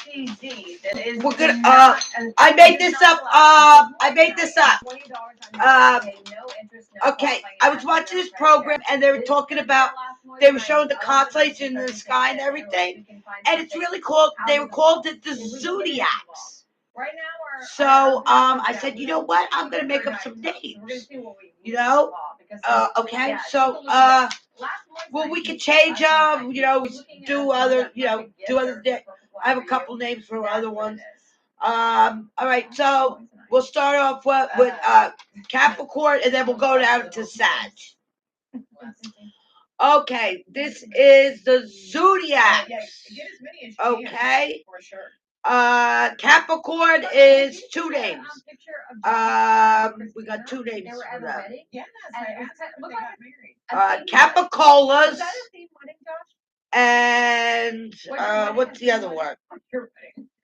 STD that is we're gonna I made this up. I made this up. Okay, I was watching this program and they were talking about, they were showing the constellation in the sky and everything, and it's really called, they were called it the Zodiacs. So I said, you know what, I'm gonna make up some names, you know. Okay, so well, we can change them, you know, do other, you know, do other. I have a couple names for other ones. All right, so we'll start off with Capricorn, and then we'll go down to Sag. Okay, this is the Zodiacs. Okay. Capricorn is two names. We got two names for them. Capricolas and what's the other one?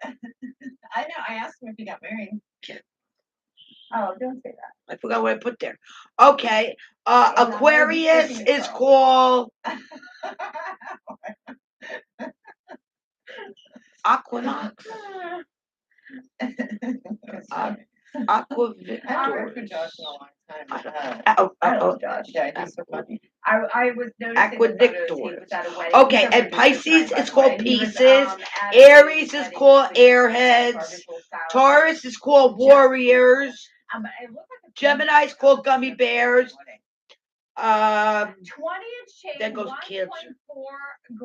I know. I asked him if he got married. Oh, don't say that. I forgot what I put there. Okay. Aquarius is called Aquanox. Aquavictor. I worked with Josh in a long time. I love Josh. Yeah, he's so funny. I was noticing Aquavictor. Okay, and Pisces is called Pieces. Aries is called Airheads. Taurus is called Warriors. Gemini is called Gummy Bears. Then goes Cancer.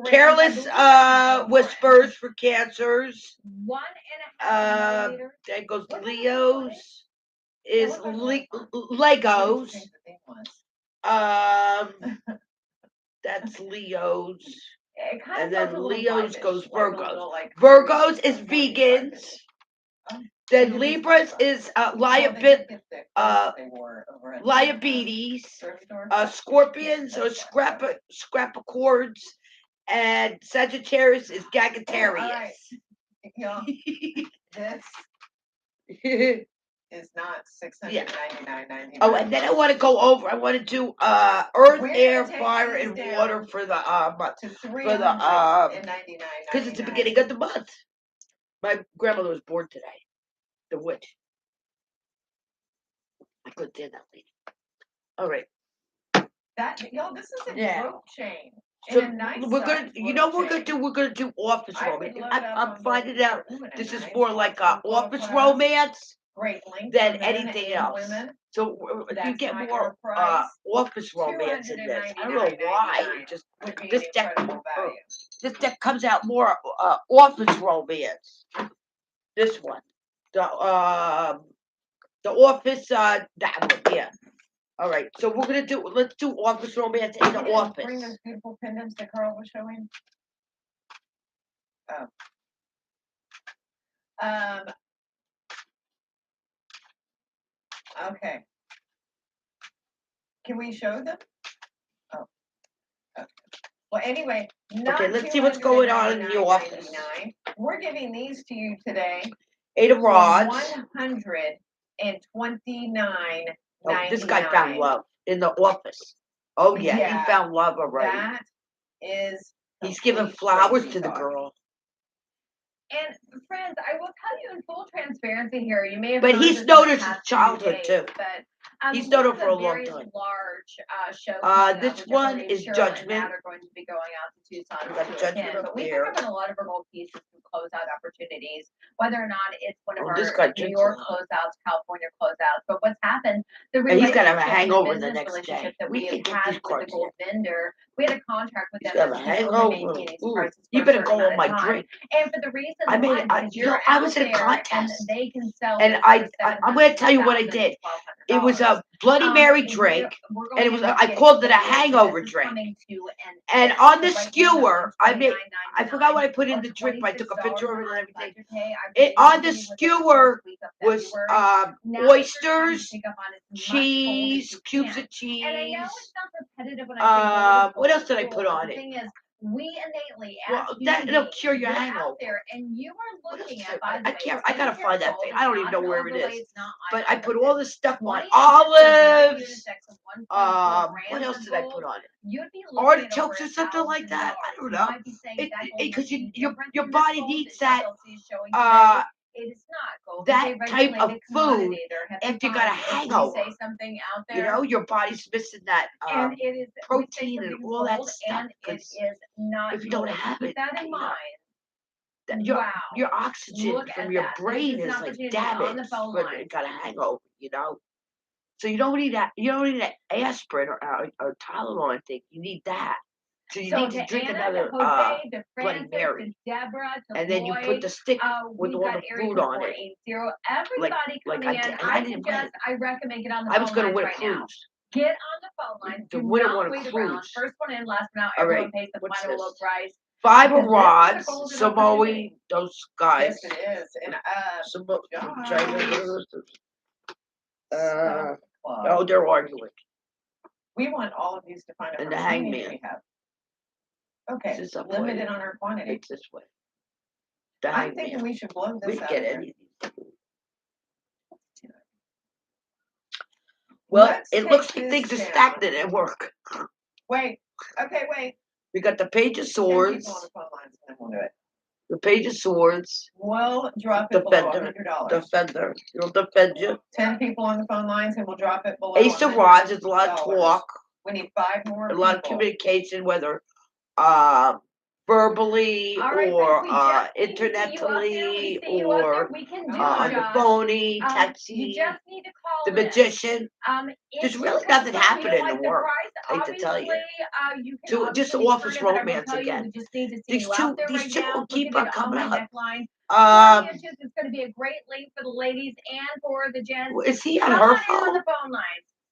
Careless Whispers for Cancers. Then goes Leos. Is Legos. That's Leos. And then Leos goes Virgos. Virgos is vegans. Then Libras is liabilities. Scorpions or scrapacords. And Sagittarius is Gagatarius. This is not $699.99. Oh, and then I want to go over. I want to do earth, air, fire, and water for the because it's the beginning of the month. My grandmother was born today. The witch. I couldn't stand that lady. All right. This is a rope chain. So we're gonna, you know, what we're gonna do office romance. I'm finding out this is more like a office romance than anything else. So if you get more office romance in this, I don't know why. It just this deck comes out more office romance. This one, the office that one, yeah. All right, so let's do office romance in the office. Bring those beautiful pendants that Carl was showing. Oh. Okay. Can we show them? Oh. Okay. Well, anyway. Okay, let's see what's going on in the office. We're giving these to you today. 8 of Rods. $129.99. Oh, this guy found love in the office. Oh yeah, he found love already. That is. He's giving flowers to the girl. And friends, I will tell you in full transparency here, you may have. But he's known her since childhood too. But he's known her for a long time. Large show. This one is Judgment. Are going to be going out to Tucson. But we pick up in a lot of our gold pieces through closeout opportunities, whether or not it's one of our New York closeouts, California closeouts. But what's happened? And he's gonna have a hangover the next day. That we have had with the gold vendor. We had a contract with them. He's gonna have a hangover. You better go on my drink. And for the reason I was in a contest, they can sell. And I'm going to tell you what I did. It was a Bloody Mary drink, and it was I called it a hangover drink. And on the skewer, I forgot what I put in the drink, but I took a picture of it and everything. On the skewer was oysters, cheese, cubes of cheese. What else did I put on it? we innately, as Well, human that'll beings, cure your you're hangover. out there and you are What looking is at, it? by the I way, can't. I gotta find that thing. I don't even know where it is. It's not But I put iodine. all this stuff on 20 olives. unisex of 1.4 What grams else of did I gold, put on it? you'd be looking at Artichokes over or something like that. I $1,000. don't You know. might be saying that gold Because must be your different your from this body gold needs that that SLC is showing today. It is not gold. that It's a type of regulated food commodity. There have if been you got a times if we hangover. say something out You there know, your body's missing that and it is protein and all that gold stuff. and it 'Cause is not if you don't gold. have Keep it, that in you know, mind. your Wow. your oxygen Look from at your that. This brain is an is like opportunity on the damaged phone when you lines. got a hangover. You know, so you don't need that. You don't need an aspirin or Tylenol. I think you need that. So you need to drink Anna, another to Jose, to Bloody Francis, Mary, to Deborah, to and then you put Lloyd, the stick with we've all got the area food code on it. 480. Everybody coming in. And I didn't win. I recommend get on the I was phone going to lines win a right now. cruise. Get on the phone lines. The Do winner not won a wait cruise. around. First one in, last one out. All Everyone right, pays the what's final low this? price. Fiber Because this is a rods, golden Samoa, opportunity. those guys. Yes, it is. And China. Oh, they're arguing. we want all of these to find out. And the hangman. We have. Okay, This is up limited on our quantity. It's this way. The I'm hangman. thinking we should blow this We out get here. anything. Well, Let's it looks take like things are this stagnant at work. Wait. Okay, wait. We got the Page of 10 Swords. people on the phone lines, and then we'll do it. The Page of Swords. We'll drop it below $100. Defender. It'll defend you. 10 people on the phone lines, and we'll drop it below Ace of Rods is a lot of talk. We need 5 more A lot of communication, whether verbally or internetally or on the phony, texting, the magician. There's really nothing happening in the world, I hate to tell you. Just office romance again. These two will keep on coming up. It's going to be a great link for the ladies and for the gents. Is he on her phone? On the phone lines.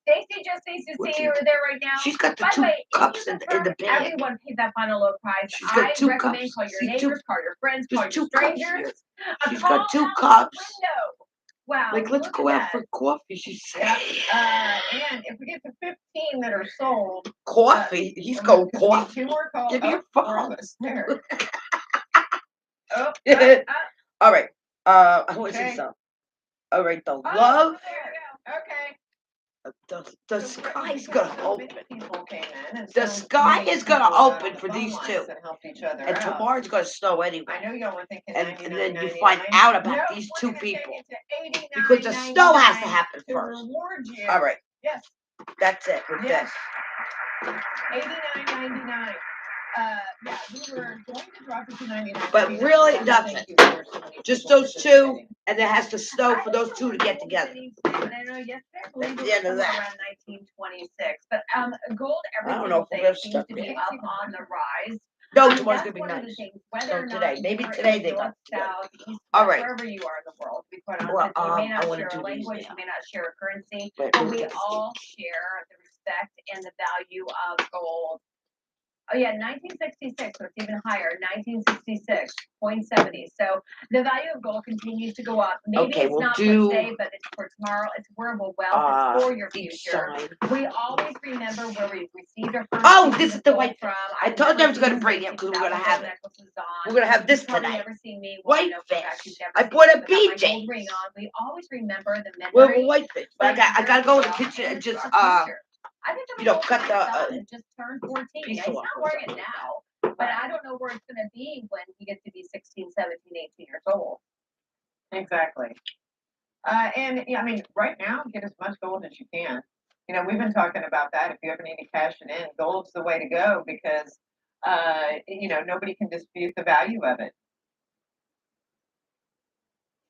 Stacy just needs to see you there right now. She's got the two cups in the bag. Everyone paid that final low price. She's got 2 cups. Call your neighbors, call your friends, call your strangers. She's got 2 cups. Wow. Like, let's go out for coffee, she said. And if we get to 15 that are sold. Coffee? He's going coffee. 2 more calls. Give me your phone. All right. I want to say something. All right, the love. Okay. The sky's gonna open. The sky is gonna open for these two, and tomorrow's gonna snow anyway. I know y'all were thinking, and then you find out about these 2 people because the snow has to happen first. All right. Yes. That's it with this. $89.99. Yeah, we were going to drop it to $99. But really nothing. Just those 2, and it has to snow for those 2 to get together. I know yesterday, That's the end of that. Around 1926. But gold I don't know if we're gonna seems start to be up on the rise. No, tomorrow's gonna be nice. So today, maybe today they got south, east, all right. wherever you are in the world. To be quite honest, Well, you may not I share a do language, these you may not share a currency, but we all share the respect and the value of gold. Oh yeah, 1966, so it's even higher. 1966.70. So the value of gold continues to go up. Maybe it's not for today, but it's for tomorrow. It's wearable wealth. It's for your future. We always remember where we received our first. Oh, this is the white from. I told you I was going to bring it because we're going to have it. We're going to have this tonight. Whitefish. I bought a BJ. We always remember the memory. Well, whitefish. But I got to go in the kitchen and just I think cut the just turned 14. He's not wearing it now, but I don't know where it's going to be when he gets to be 16, 17, 18 years old. Exactly. And yeah, I mean, right now, get as much gold as you can. You know, we've been talking about that. If you ever need to cash it in, gold's the way to go because, you know, nobody can dispute the value of it.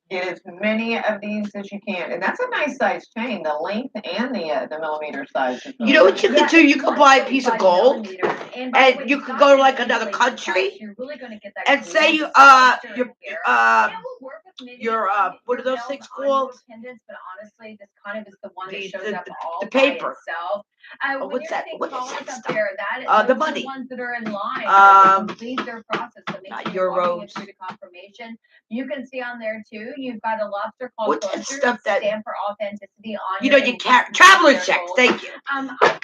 Get as many of these as you can, and that's a nice size chain. The length and the millimeter size. You know what you could do? You could buy a piece of gold, and you could go to like another country, and say your what are those things called? But honestly, this kind of is the one that shows up all the paper. What's that? What's that stuff? The money. The ones that are in line. Complete their process. So not euros. Through the confirmation. You can see on there too. You've got a lobster called what's that stuff that stand for authenticity on. You know, you carry traveler checks. Thank you.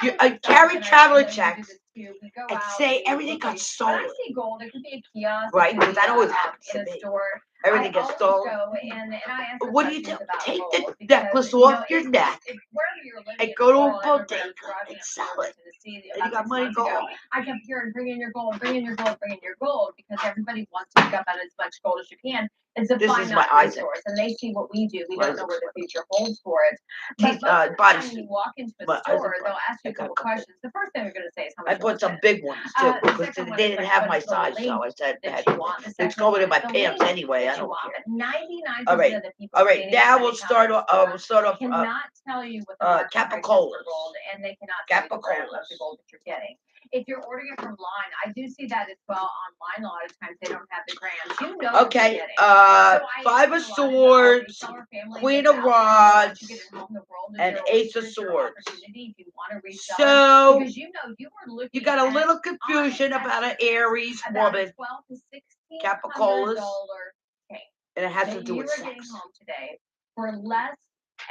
You carry traveler checks, to, we go and out. say we everything look got at- When stolen. I see gold, it could be a kiosk. Right, it could because be that always a, happens to in a me. store. Everything I gets always stolen. go and I answer What do you do? questions about Take gold the because, necklace you know, off your if- neck if wherever you're living and in go the to a world, I remember bodega I was driving and up sell to it. Tennessee And you about got 6 money months ago. going. I kept hearing, bring in your gold, bring in your gold, bring in your gold, because everybody wants to pick up on as much gold as you can. It's a This is my finite Isaac. resource, and they see what we do. We don't know where the Isaac. future holds for it. But Teeth, most of the body time when you suit. walk into a But store, Isaac, they'll ask you I a got a couple couple. questions. The first thing they're going to say is how I much bought gold some is. big ones too, The because second they one is didn't like, have what my is the size, so length I said that had you to. want. The It's second going one in is my the pants length anyway. I that you don't want. care. But 99% All right, of the people all right. standing Now behind we'll the start. counter We'll start off. cannot tell you what the market price is for Capicolas. gold, and they cannot tell you the brand of Capicolas. the gold that you're getting. If you're ordering it from line, I do see that as well online. A lot of times they don't have the grams. You know what you're Okay. getting. So I Five of see a lot Swords, reseller families Queen that's of out there that want Rods, to get in home the world and zero Ace of waste your Swords. opportunity if you want to resell it, So because you know you were looking you got a at little confusion on about an average Aries about woman, a $12 to Capicolas, $1,600 chain and it has to that do you with are getting sex. home today for less.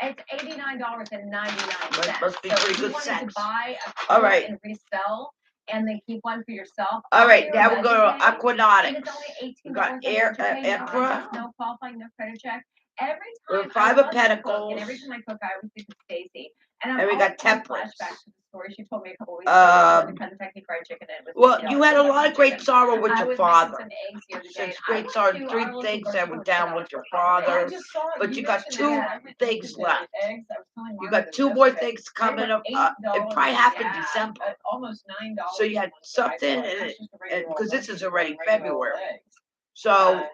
It's $89.99. That must be So pretty if you good wanted sex. to buy a All kit right. and resell, and then keep one for yourself. All on right. your Now we'll go to resume, and Aquanautic. it's only We got $18 a month. Emperor. No qualifying, no credit check. Every We time have Five I of love to cook, Pentacles. and every time I cook, I always think of Stacy. And I'm And we got always having Temperance. flashbacks to the story she told me a couple weeks ago. The Kentucky Fried Chicken. And it was Well, $50 you had a for lot of great chicken. sorrow with I your was father. making some eggs the other day, Six and I great went sorrow, to three our local things grocery that store were to get down on with it your for $5. father. I just saw But you got mentioned two that. things left. Eggs. I was telling You Margaret got this two more yesterday. things They coming were up. It $8 probably happened yeah, December. almost $9. So you had something, because this is already February. So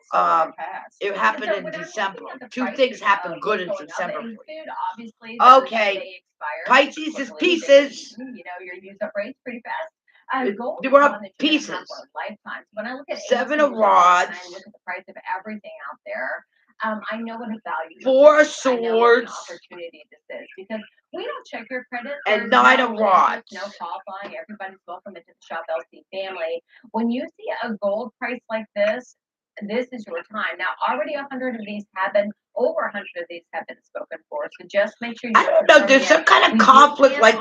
it happened in December. Two things happened good in December. Okay, Pisces is pieces. You know, your use up rate's pretty fast. Gold They is were one up that you're gonna have pieces. for a lifetime. When I look at Seven AT&T of Rods. and I look at the price of everything out there, I know what a value. Four this is. I know what an Swords. opportunity this is, because we don't check your credit. And There's Nine no of limit, Rods. no qualifying. Everybody's welcome into the Shop LC family. When you see a gold price like this is your time. Now, already 100 of these have been, over 100 of these have been spoken for. So just make sure you. I don't know. There's some kind of conflict, like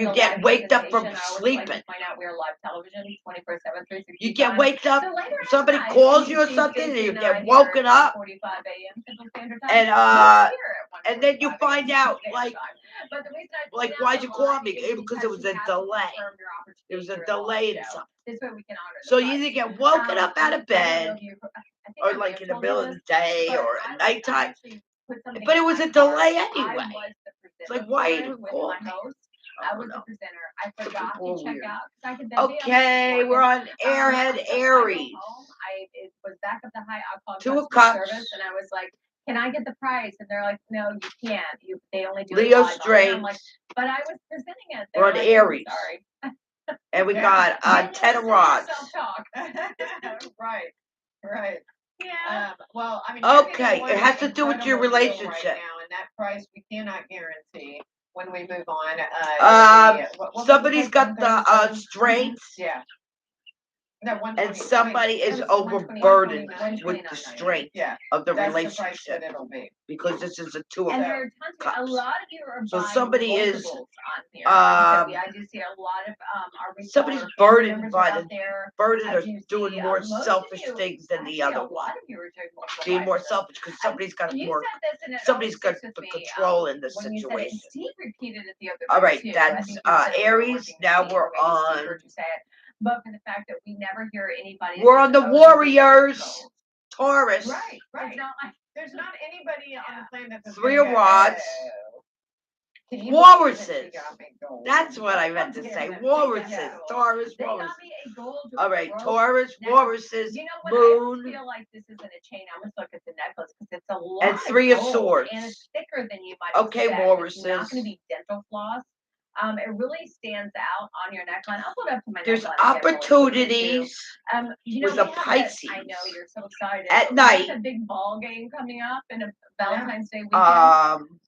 you get waked up from sleeping. Find out we're live television 24/7, 365. You get waked up. So later Somebody tonight, calls you you or see something, and Stacey you and I get here woken at up, 1:45 a.m. Central Standard Time. and We're and then you 1:45 find a.m. out Standard like Time. But the reason I like point out why'd the you call line me? is Because it was you a have to delay. confirm your opportunity There was a during the delay in live show. something. This way we can honor the So you price. either get woken up out of I don't bed, know if you- I think or I may like have in the told you middle of this, the day, but or I at nighttime. actually put something But it in was my a delay car. anyway. I was the It's presenter like, why for you it didn't with call my me? host. I I don't was the know. presenter. I forgot people to check weird. out because I could then Okay, we're on Airhead Aries. It was back at the high. I called Two of customer Cups. service and I was like, "Can I get the price?" And they're like, "No, you can't. They only do Leo it live." Straight. I'm like, "But I was presenting it." We're on like, Aries. Sorry. And we got 10 of Rods. Right. Yeah. Well, I mean, Okay, you're it getting has one to do with your incredible deal relationship. right now, and that price we cannot guarantee when we move on. Somebody's got the strength, Yeah. No, and somebody is 120, overburdened 129, with the 129. strength Yeah, of the that's the price relationship, that it'll be. because this is a two of And there are tons Cups. a lot of you are So buying somebody is, multiples on here. I do see a lot of our somebody's reseller burdened members by are out the there. burden I of do doing see, more most of selfish you- things than the actually, other a one. lot of you are doing multiple Being more items. selfish because somebody's got You more. said this, and it Somebody's always got sticks the with me, control in this when you said it, situation. Steve repeated it the other All day, right, too. I that's think you said it when we were Aries. working Now with we're Steve, or maybe Steve on. heard you say it. But for the fact that we never hear anybody. We're on the say, "Oh, this is Warriors. gold." Taurus. Right. It's not like There's not anybody on the planet that's Three gonna of go, Rods. "Oh, can you Walruses. believe that she got me gold?" That's what I meant to say. Walruses. Taurus. They got Walruses. me a gold. All right, rope Taurus. necklace. Walruses. You know what? I always Moon. feel like this isn't a chain. I almost look at the necklace because it's a lot. And Three of gold, Swords. and it's thicker than you might Okay, expect. walruses. It's not going to be dental floss. It really stands out on your neckline. I'll put it up to my There's neckline again really quickly, too. opportunities You know, with we a have that- Pisces. I know you're so excited. at We night. have a big ball game coming up and a Valentine's Day weekend.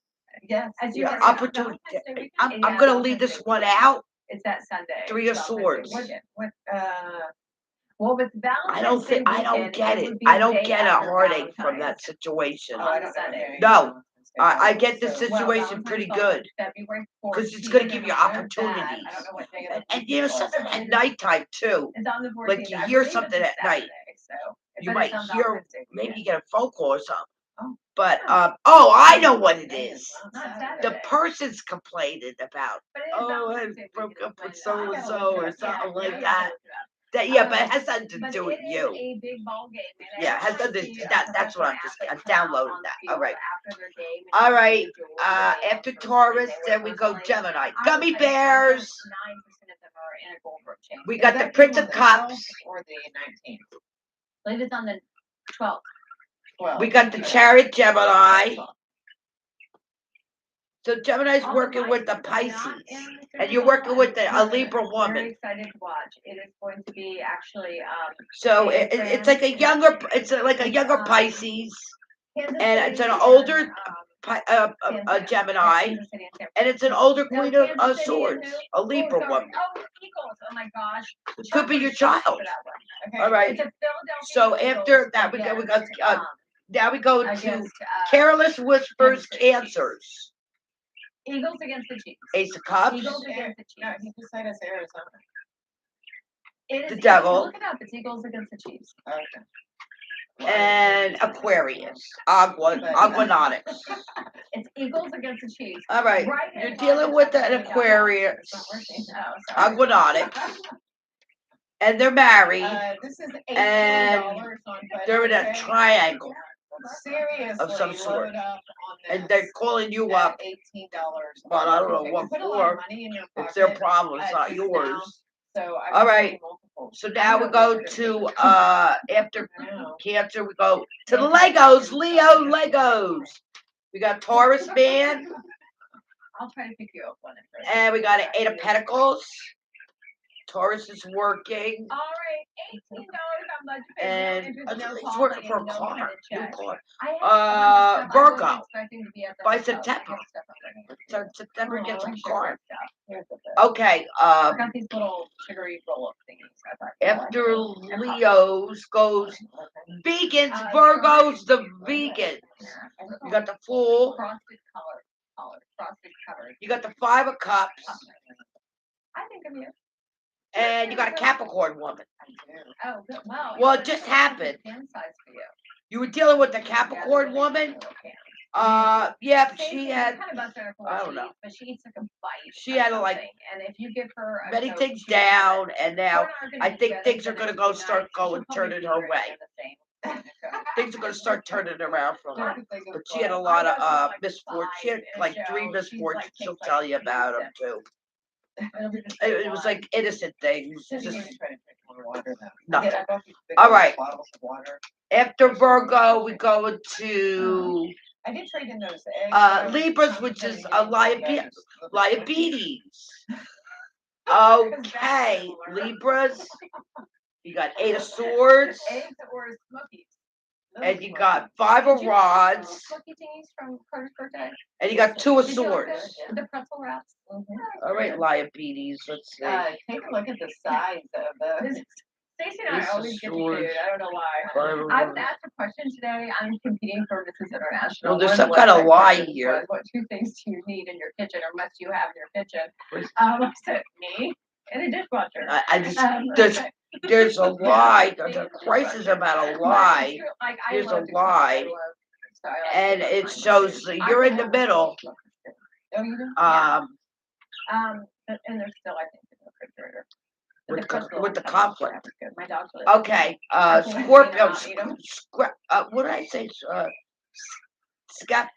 Yes. As you yeah, already know, opportunity. Valentine's Day weekend? I'm Yeah, gonna Valentine's leave this Day one weekend. out. It's that Sunday. Three of Valentine's Day Swords. weekend. What? Well, with Valentine's Day I don't weekend, get it it. would be I the don't day get a after heartache from Valentine's. that situation. Oh, I don't know. Sunday. No. I get this So- situation pretty good. Because it's going to give you opportunities. And you know, something at nighttime too. Like you hear something at night. You might hear, maybe you get a phone call or something. But, oh, I know what it is. The person's complaining about, oh, I broke up with so-and-so or something like that. Yeah, but it has nothing to do with you. Yeah, it has nothing to, that's what I'm downloading that. All right. All right, after Taurus, then we go Gemini. Gummy bears. We got the Prince of Cups. Or the 19th. I believe it's on the 12th. We got the Chariot Gemini. So Gemini's working with the Pisces. And you're working with a Libra Very woman. excited to watch. It is going to be actually, So it's like a younger, Pisces. And it's an older a Gemini. And it's an older Queen of Swords, a Libra woman. Oh, Eagles. Oh my gosh. It could be your child. Okay. All right. It's a So Philadelphia after Eagles that, we got against, now we go to against, Careless Whispers, Kansas City. Cancers. Eagles against the Chiefs. Ace of Cups. Eagles against the No, Chiefs. he just said it's Arizona. It is The devil. Look it up. It's Eagles against the Chiefs. Okay. And Aquarius, Aquanautic. It's Eagles against the Chiefs. All right, Right you're at dealing with an 5:00. Aquarius, It's not working. Oh, sorry. Aquanautic, and they're married, This is and $18 on they're in a Budget. triangle, Seriously, of some sort. load up on and this they're calling you at up. $18. But I don't know what Put a lot of for. money in your It's their pocket, problem, it's not just yours. now, so I All was right. getting multiple. So now we go to after I know. Cancer, we go to the Legos, Leo Legos. We got Taurus man, I'll try to pick you up one. and we got an Eight of Pentacles. Taurus is working, All right, $18 on budget. and he's working for a car, new car. I have Virgo. I was expecting to be at the By house. September. I have stuff already. So September gets a Oh, car. Here's the bit. Okay, I got these little sugary roll-up thingies. I thought, after they're Leo's goes vegans, Virgos, the vegans. You got the Fool, frosted color, frosted covered. you got the Five of Cups, I think of you. and you got a Capricorn woman. Oh, good. Well, Well, it just happened. Pan size for you. You were dealing with the Capricorn woman. Yeah, but she had, I don't know. But she eats like a bite. She had to, like, something, and if you give her a many Coke, things she will have down, it. and now Her and I I gonna think get things together are gonna the go next start night. going, She'll turning probably her be way. right in the same. Things are gonna start turning around for her. But she had a lot of misfortune. She had like 3 misfortunes. She'll tell you about them too. It was like innocent things. Just nothing. All right. After Virgo, we go to I did trade in those eggs. Libras, which is a liabilities. Okay, Libras. You got Eight of Swords, Eggs or smokies. and you got Five of Rods, Smoky thingies from Carter's birthday. and you got Two of Did you like Swords. those? The pretzel wraps. All right, liabilities. Let's see. Take a look at the size of those. Stacey and I Ace of always get the Swords. food. I don't know why. Five of I was Rods. asked a question today. I'm competing for Mrs. International. Well, there's One some the kind of website lie questions here. was, what 2 things do you need in your kitchen, or must you have in your kitchen? Where's- I said me and a dishwasher. I just there's a lie. The price is about a lie, There's a lie. and it shows that you're in the middle. Oh, you do? And there's still, I think, in the refrigerator. With the conflict. My dog's really Okay, Scorpio. What did I say? Scrap.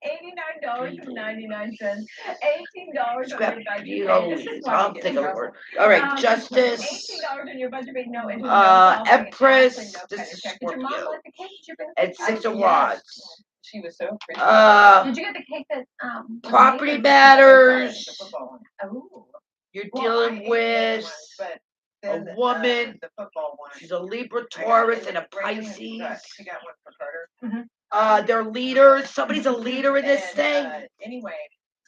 $89.99. $18 on your budget. Scorpios. I'll think of the word. All right, Justice. $18 on your budget. No interest, no shopping, Empress. and This credit is check. Did your mom Scorpio. like the cake? Did you bring And Six of Yes. Rods. She was so pretty. Did you get the cake that was Property made? matters. The football one. Oh. You're Well, I dealing ate the other with one, but a then, woman. The football one. She's a Libra, I got- Taurus, and a Brandon Pisces. She got one for Carter. They're leaders. Somebody's a leader in this And, thing. Anyway,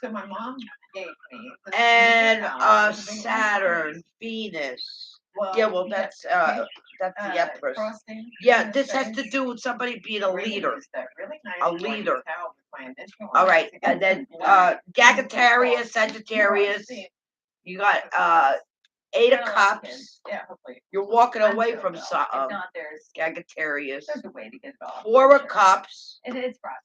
so my mom gave me. this And new house, a big Saturn, Venus. Well, Yeah, well we got that's the Empress. frosting. Yeah, this has to do with somebody being a leader. Really a leader. Tell with my initials. All right, and then Sagittarius, you got 8 of Cups. Yeah, hopefully. You're walking I'm away sure from though. If not, Sagittarius. there's a way to get it off. 4 of Sure. Cups. It's frosting.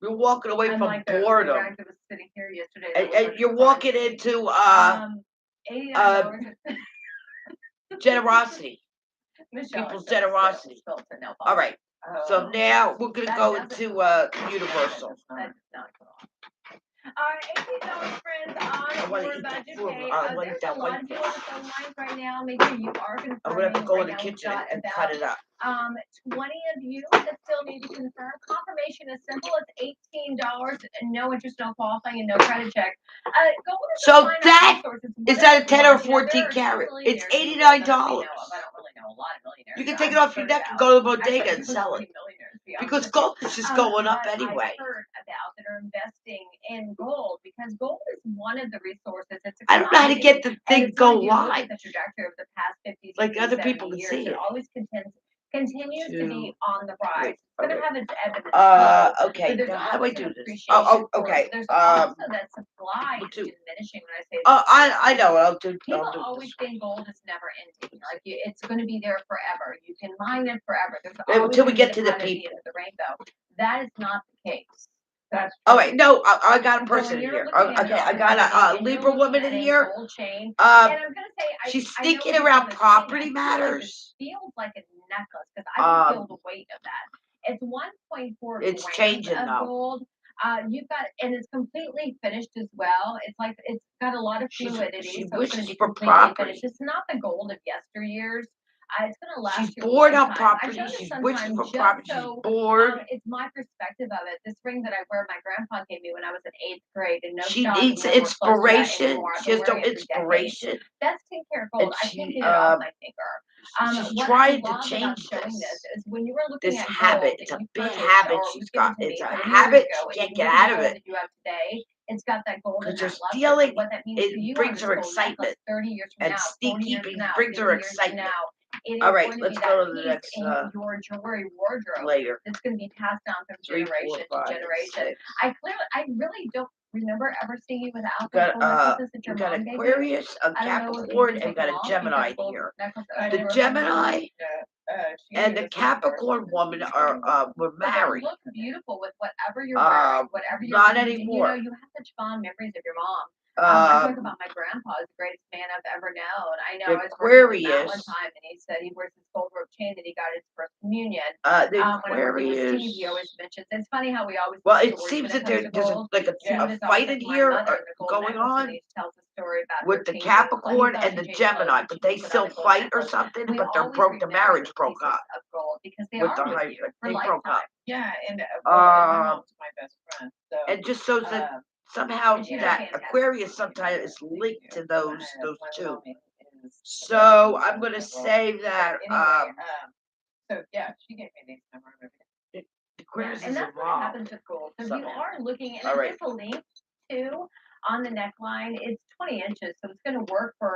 You're walking away from Unlike the boredom, guy that was sitting here yesterday. that was and looking you're for walking me. into $89. generosity. Michelle People's said generosity. spilled it, no All right, so now we're gonna That go doesn't- into Universal. That does not go off. $18, friends, I on wanna your eat that budget food. pay. I wanna There's eat that a lot of you on the Whitefish. phone lines right now. Make sure you are confirming. I'm gonna have to go in Right the now, we've kitchen got and about, cut it up. 20 of you that still need to confirm. Confirmation is simple. It's $18, and no interest, no qualifying, and no credit check. Gold is a So fine that resource. It's is one that a of 10 or you know, 14 there are carat? two It's millionaires in the world that $89. we know of. I don't really know a lot of millionaires. You can that take it I've off your heard neck and about. go to the Actually, bodega and sell it. millionaires, to be honest Because with you. gold is just going up But anyway. I've heard about that are investing in gold because gold is one of the resources. It's a I don't know how to commodity. get the And thing it's go when you look live. at the trajectory of the past 50, Like 60, other 70 people can years, see it it. always continues to be on the rise. Wait, It's going to okay. have its ebb and its flow. Okay. So there's Now how do I always do an this? appreciation Oh, for it. okay. There's also that supply what is to- diminishing when I say I know. I'll do. People I'll do always this. think gold is never ending. Like it's going to be there forever. You can mine it forever. There's Wait, always until we gonna get be to the kind of people. end of the rainbow. That is not the case. That's Oh wait, no. I got a so person when in you're here. looking at Okay, I gold, got a and you're Libra looking woman at in a here. gold chain, and I'm gonna say She's I know thinking you around have this chain, property I feel like matters. this feels like a necklace because I can feel the weight of that. It's 1.4 It's grams changing of now. gold. You've got, and it's completely finished as well. It's like it's got a lot of fluidity, She so it's going to wishes be for completely property. finished. It's not the gold of yesteryears. It's going to last She's you bored a of lifetime. I property. show this She's wishing sometimes for just property. She's so bored. it's my perspective of it. This ring that I wear, my grandpa gave me when I was in 8th grade, and no She shop needs is nowhere close to that inspiration. anymore. I've She been has no wearing it for decades. inspiration. That's 10 karat And gold. I she, can't get it off my finger. She's What trying I to love change about showing this. is when you were looking This at habit. gold It's that a you big purchased habit or was she's given got. to me It's a 20 years habit. ago, She and can't you get look at out the of gold it. that you have today, it's got that gold and Because that just luster. stealing, But what that means it to you brings on her this gold necklace excitement. 30 years from And now, sneak 40 years keeping from now, brings 50 her years from excitement. now, it is All right, going to let's be go that to the piece next in your jewelry wardrobe layer. that's going to be passed down from 3, 4, generation 5, to generation. 6. I really don't remember ever seeing you without You those got gold necklaces that your you got mom gave you. Aquarius, a I don't know if you Capricorn, can and take got them a off. You've got Gemini a gold here. necklace The over from Gemini she and the was Capricorn woman are were But they married. look beautiful with whatever you're wearing, whatever you're Not doing. anymore. You know, you have such fond memories of your mom. I talk about my grandpa as the greatest man I've ever known. I know I was working with Matt one Aquarius. time, and he said he wears this gold rope chain that he got his first communion. The When I'm working with Aquarius. Steve, he always mentions. It's funny how we always. Well, tell it stories seems when it that comes to there's gold. like a Steve is fight always in like my here mother and the gold going necklace, on and he tells a story about with her the changing clothes. Capricorn He thought and she the changed clothes Gemini, and but she they put on still a gold fight or necklace. something. We But they're always broke. The remember marriage the broke pieces up. of gold because they With are the with high, you for they broke lifetime. up. Yeah, and my mom's my best friend. So And just so that somehow that Aquarius sometimes is linked to those two. So I'm gonna say that So yeah, she gave me these numbers. Aquarius And is that's what involved. happens with gold. So if you somehow. are looking, and All there's a link too on the neckline. It's 20 inches, so it's going to work for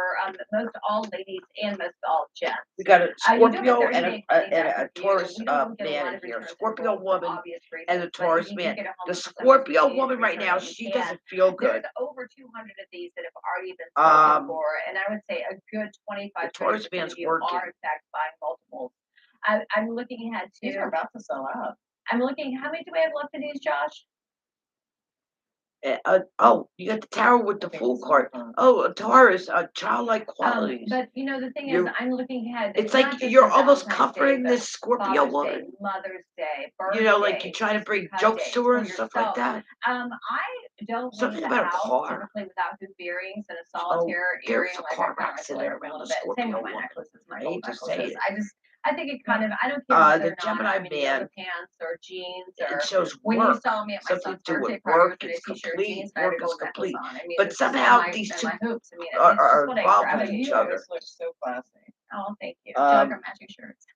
most all ladies and most all gents. We got a You do have Scorpio 30 and days money back a with you. Taurus We don't get a lot man of in here. returns Scorpio for woman obvious reasons, and the but if Taurus you do man. get a home The for somebody Scorpio who woman needs right now, returns, she you can. doesn't feel good. There's over 200 of these that have already been spoken for, and I would say a good 25 The Taurus 30% man's of you working. are in fact buying multiples. I'm looking ahead to. These are about to sell out. I'm looking. How many do we have left of these, Josh? Oh, you got the tower with the Fool card. Oh, a Taurus, childlike qualities. But you know the thing is, You're- I'm looking ahead. It's not like just you're for almost Valentine's comforting Day, this Scorpio Father's Day, woman. Mother's Day, You know, like birthdays, you're trying to bring cut jokes days to her for and stuff like yourself. that. I don't Something leave the about a house car. typically without hoop earrings and a solitaire There's earring. a Like car I kind of accident isolate around a the little bit. Same Scorpio with my woman. necklaces, my I gold hate to say necklaces. it. I think it kind of. I don't care if The they're not. Gemini I mean, man. yoga pants or jeans or. It shows When you work. saw me at my Something son's to do birthday with party work. with a It's t-shirt, complete. jeans, and I had a Work is gold necklace complete. on. I mean, But it's somehow my, these and two my hoops. I mean, are it's just what I involved grab. with But each you other. always look so classy. Oh, thank you. Do you like our matching shirts?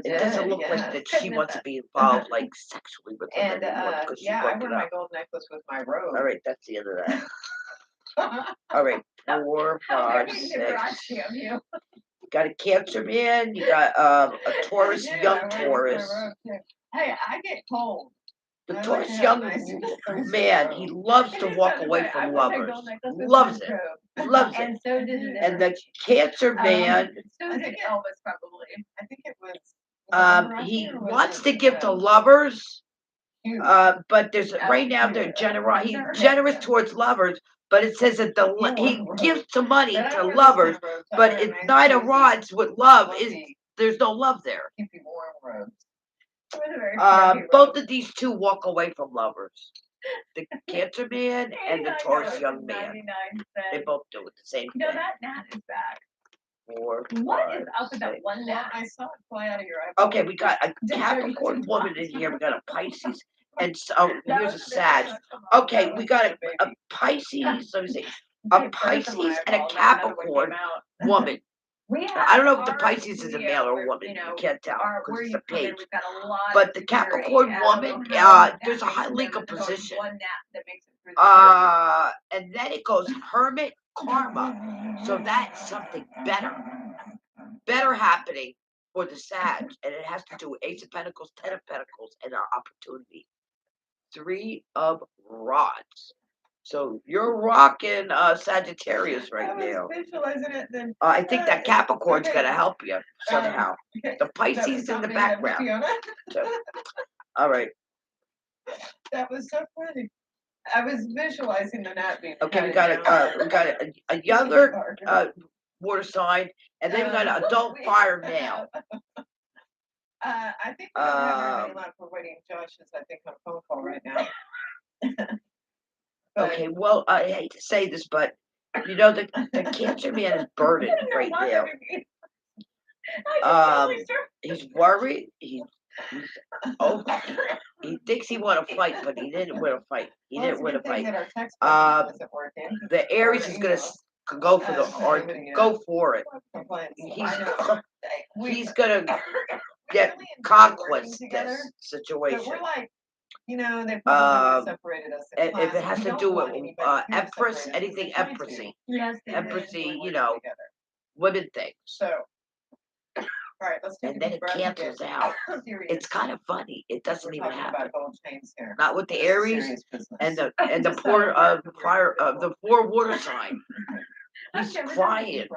It doesn't look like that she Couldn't wants to miss be involved like sexually with them And anymore because yeah, she I broke wear it my up. gold necklace with my robe. All right, that's the end of that. All right, 4, How 5, very 6. Liberace of you. You got a Cancer man. You got a Taurus, Yeah, young I wear my Taurus. robe too. Hey, I get cold. The Taurus young man, he loves to walk away from lovers. Loves it. Loves it. And so did And the Cancer man, so did Elvis probably. I think it was. he wants to give to lovers, but there's right now he's generous towards lovers, but it says that he gives to money to lovers, but it's Knight of Rods with love there's no love there. Both of these two walk away from lovers. The Cancer man and the Taurus young man. They both do it the same thing. that gnat is back. 4, What 5, is up with that 6. one gnat? I saw it fly out of your eye. Okay, we got a Capricorn woman in here. We got a Pisces, and here's a Sag. Okay, we got a Pisces. Let me see, a Pisces and a Capricorn woman. I don't know if the Pisces is a male or a woman. You can't tell because it's a page. But the Capricorn woman, there's a high legal position. And then it goes Hermit Karma. So that's something better happening for the Sag, and it has to do with Ace of Pentacles, 10 of Pentacles, and our opportunity. 3 of Rods. So you're rocking Sagittarius right now. Visualizing it, then, I think that Capricorn's gonna help you somehow. The Pisces in the background. So, all right. That was so funny. I was visualizing the gnat being. Okay, we got a younger water sign, and then we got an adult fire male. I think we don't have very long for waiting. Josh is, I think, on a phone call right now. Okay, well, I hate to say this, but you know the Cancer man is burdened right now. He's worried. He thinks he won a fight, but he didn't win a fight. He didn't win a fight. The Aries is gonna go for it. He's gonna get conquest this situation. We're like, they probably separated us. And if it has to do with Empress, anything Empressy, women things. So, all right, let's take and then it cancels out. It's kind of funny. It doesn't even happen. Not with the Aries and the poor fire the poor water sign. He's crying.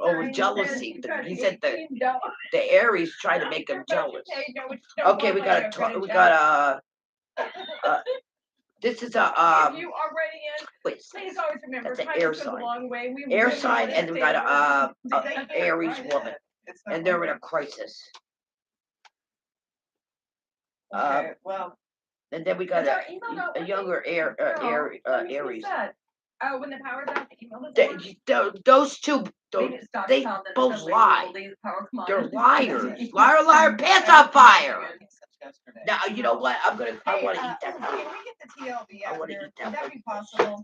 Over jealousy. He said the Aries tried to make him jealous. Okay, we got this is a If you are ready in, please always remember that's an air sign. Air sign, and we got a Aries woman, and they're in a crisis. Okay, well, and then we got a younger Aries. Oh, when the power's out, the email those two, they both lie. They're liars. Liar, liar, pants on fire. Now, you know what? I want to eat that. Can we get the TLB out here? Would that be possible?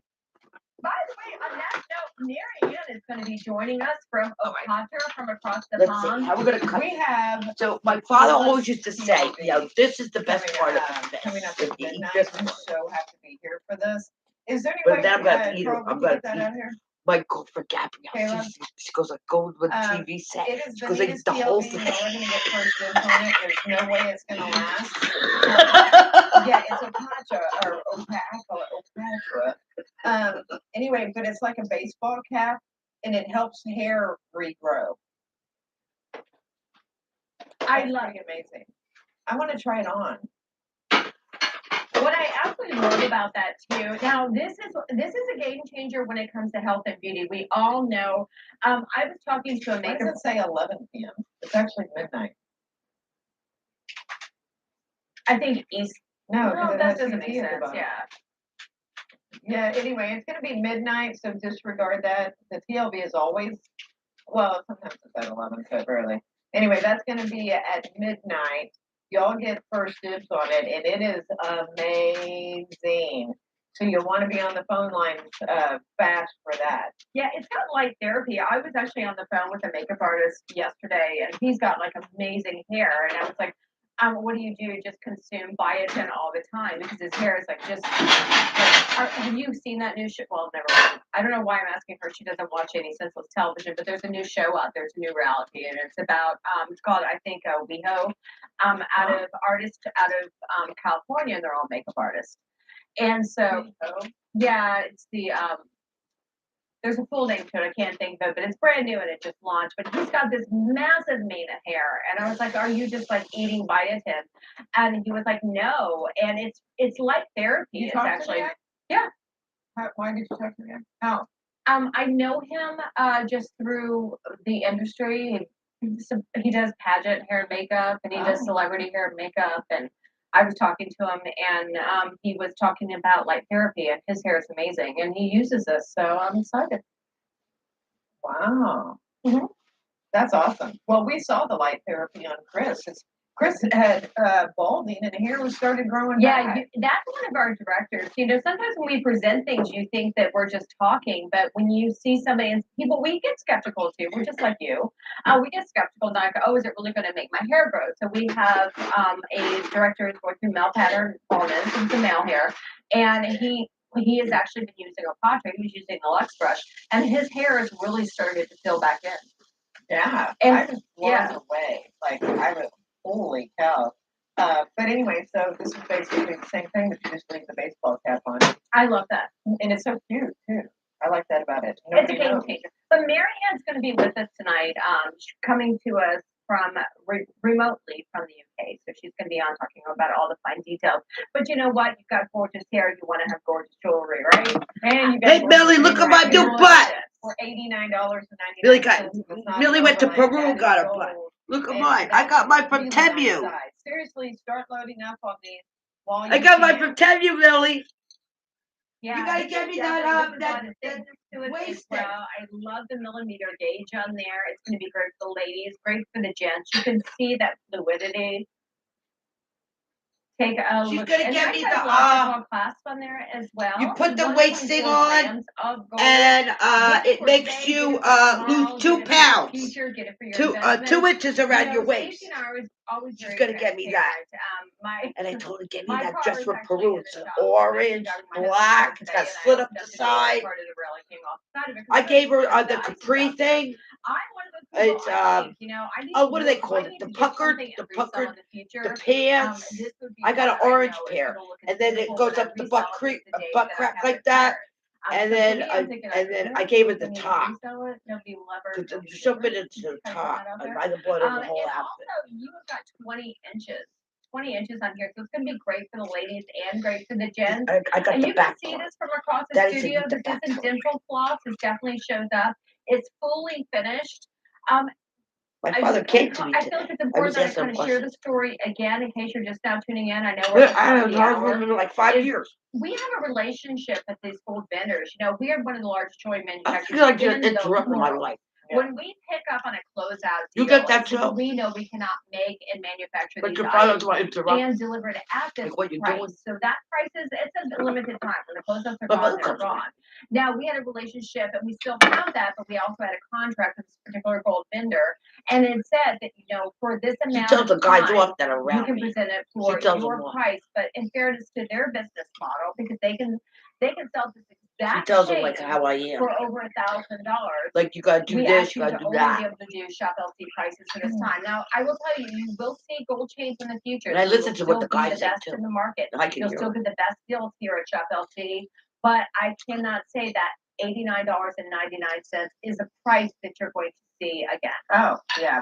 By the way, on that note, Mary Ann is going to be joining us from Okata, from across the pond. See how we're going to cut. We have. So my father always used to say, this is the best part of the coming up fish. at midnight. We so have to be here for this. Is there any way? But then I'm going to eat it. I'm going that to out here? My girl for Gabrielle. She goes like, go with the TV set. She goes like, the whole thing. We're going to get first dibs on it. There's no way it's going to last. Yeah, it's Opacha, or I call it Opatra. Anyway, but it's like a baseball cap, and it helps hair regrow. I love it. Amazing. I want to try it on. What I absolutely love about that too. Now, this is a game changer when it comes to health and beauty. We all know. I was talking to a makeup. Why does it say 11 p.m.? It's actually midnight. I think East. No, that doesn't make sense. Yeah. Yeah. Anyway, it's going to be midnight, so disregard that. The TLB is always. Well, sometimes it's at 11, so early. Anyway, that's going to be at midnight. Y'all get first dibs on it, and it is amazing. So you'll want to be on the phone lines fast for that. Yeah, it's got light therapy. I was actually on the phone with a makeup artist yesterday, and he's got like amazing hair. And I was like, what do you do? Just consume biotin all the time because his hair is like just. Have you seen that new show? Well, never mind. I don't know why I'm asking her. She doesn't watch any senseless television, but there's a new show out there. It's a new reality, and it's about. It's called, I think, WeHo. out of artists out of California, and they're all makeup artists. And so, yeah, it's the there's a full name to it. I can't think of it, but it's brand new and it just launched. But he's got this massive mane of hair, and I was like, "Are you just like eating biotin?" And he was like, "No." And it's like therapy. You It's talked to actually, the guy? yeah. Why did you talk to him? How? I know him just through the industry. He does pageant hair and makeup, and he does Oh. celebrity hair and makeup. And I was talking to him, and he was talking about light therapy, and his hair is amazing, and he uses this, so I'm excited. Wow. Mhm. That's awesome. Well, we saw the light therapy on Chris. Chris had balding and hair started growing Yeah, back. that's one of our directors. You know, sometimes when we present things, you think that we're just talking, but when you see somebody, and people, we get skeptical too. We're just like you. We get skeptical, and like, oh, is it really going to make my hair grow? So we have a director who's going through male pattern baldness and some male hair, and he has actually been using a portrait. He was using the Lux brush, and his hair has really started to fill back in. Yeah, And I was blown away. Like I was, holy cow. But anyway, so this is basically the same thing, but you just leave the baseball cap on. I love that. And it's so cute too. I like that about it. It's a game changer. But Marianne's going to be with us tonight, she's coming to us from remotely from the UK. So she's going to be on talking about all the fine details. But you know what? You've got gorgeous hair. You want to have gorgeous jewelry, right? And you got Hey, Millie, look at my new butt. For $89.99. Millie went to Peru and got a butt. Look at mine. I got mine from Temu. Seriously, start loading up on these. While I got mine from Temu, Millie. Yeah, You gotta get me that waist. Well, I love the millimeter gauge on there. It's going to be great for the ladies, great for the gents. You can see that fluidity. Take a She's look. gonna And get I me got the lots clasp on there as well. You put the 1.4 waist thing on, grams of gold. and Get it for makes today, you get it for lose tomorrow, 2 get it for your pounds. future, get it for your 2 inches around your waist. Stacey and I was always She's very gonna get me that. transparent. And I told her, get me My that car dress is from actually Peru. in It's the an shop. I'm orange, actually driving my black. husband It's today, got and I slit up opened the up the door, and side. part of the railing came off the side of it, 'cause I it's gave her really the nice capri stuff. thing. I'm one of those people, It's I think, you know, I need oh, to what do do they it. call If I it? need The to get puckered, something the and resell puckered, in the future, the pants. this would be I got one an I orange know is pair, gonna look and then it beautiful goes when I up the resell butt it creek, the day butt that I crack have like it that. paired. And So then for me, I'm thinking, I gave her the need to top. resell it, nobody will ever To nobody show will it ever into the put top. that out I there. might have bought her the whole And outfit. also, you have got 20 inches. 20 inches on here, so it's going to be great for the ladies and great for the gents. I got And the you back can see part. this from across the Daddy said studio. you the This back isn't part. dental floss. It definitely shows up. It's fully finished. My father came to me I today. feel like it's important that I kind of share the story again in case you're just now tuning in. I know we're at the I top of haven't the heard hour. from him in like 5 years. We have a relationship with these gold vendors. You know, we are one of the largest jewelry I manufacturers feel like you're in the interrupting my world. life. When we pick up on a closeout You deal, get that it's too? when we know we cannot make and manufacture But these your father items want to interrupt. and deliver it at this Like what you're price. doing? So that price it's a limited time. When the closeouts are My gone, mother they're comes to me. gone. Now we had a relationship, and we still have that, but we also had a contract with this particular gold vendor, and it said that for this She amount tells the of guys time, off that are you around can me. present it for tells your them off. price. But in fairness to their business model, because they can sell this She exact tells them like chain how I am. for over $1,000. Like you gotta do We this, ask you you gotta to do only that. be able to do shop LC prices for this time. Now, I will tell you, you will see gold chains in the future. And I So listen you'll to what the still be guys say best too. in the market. I can You'll hear still them. get the best deals here at Shop LC, but I cannot say that $89.99 is a price that you're going to see again. Oh, yeah,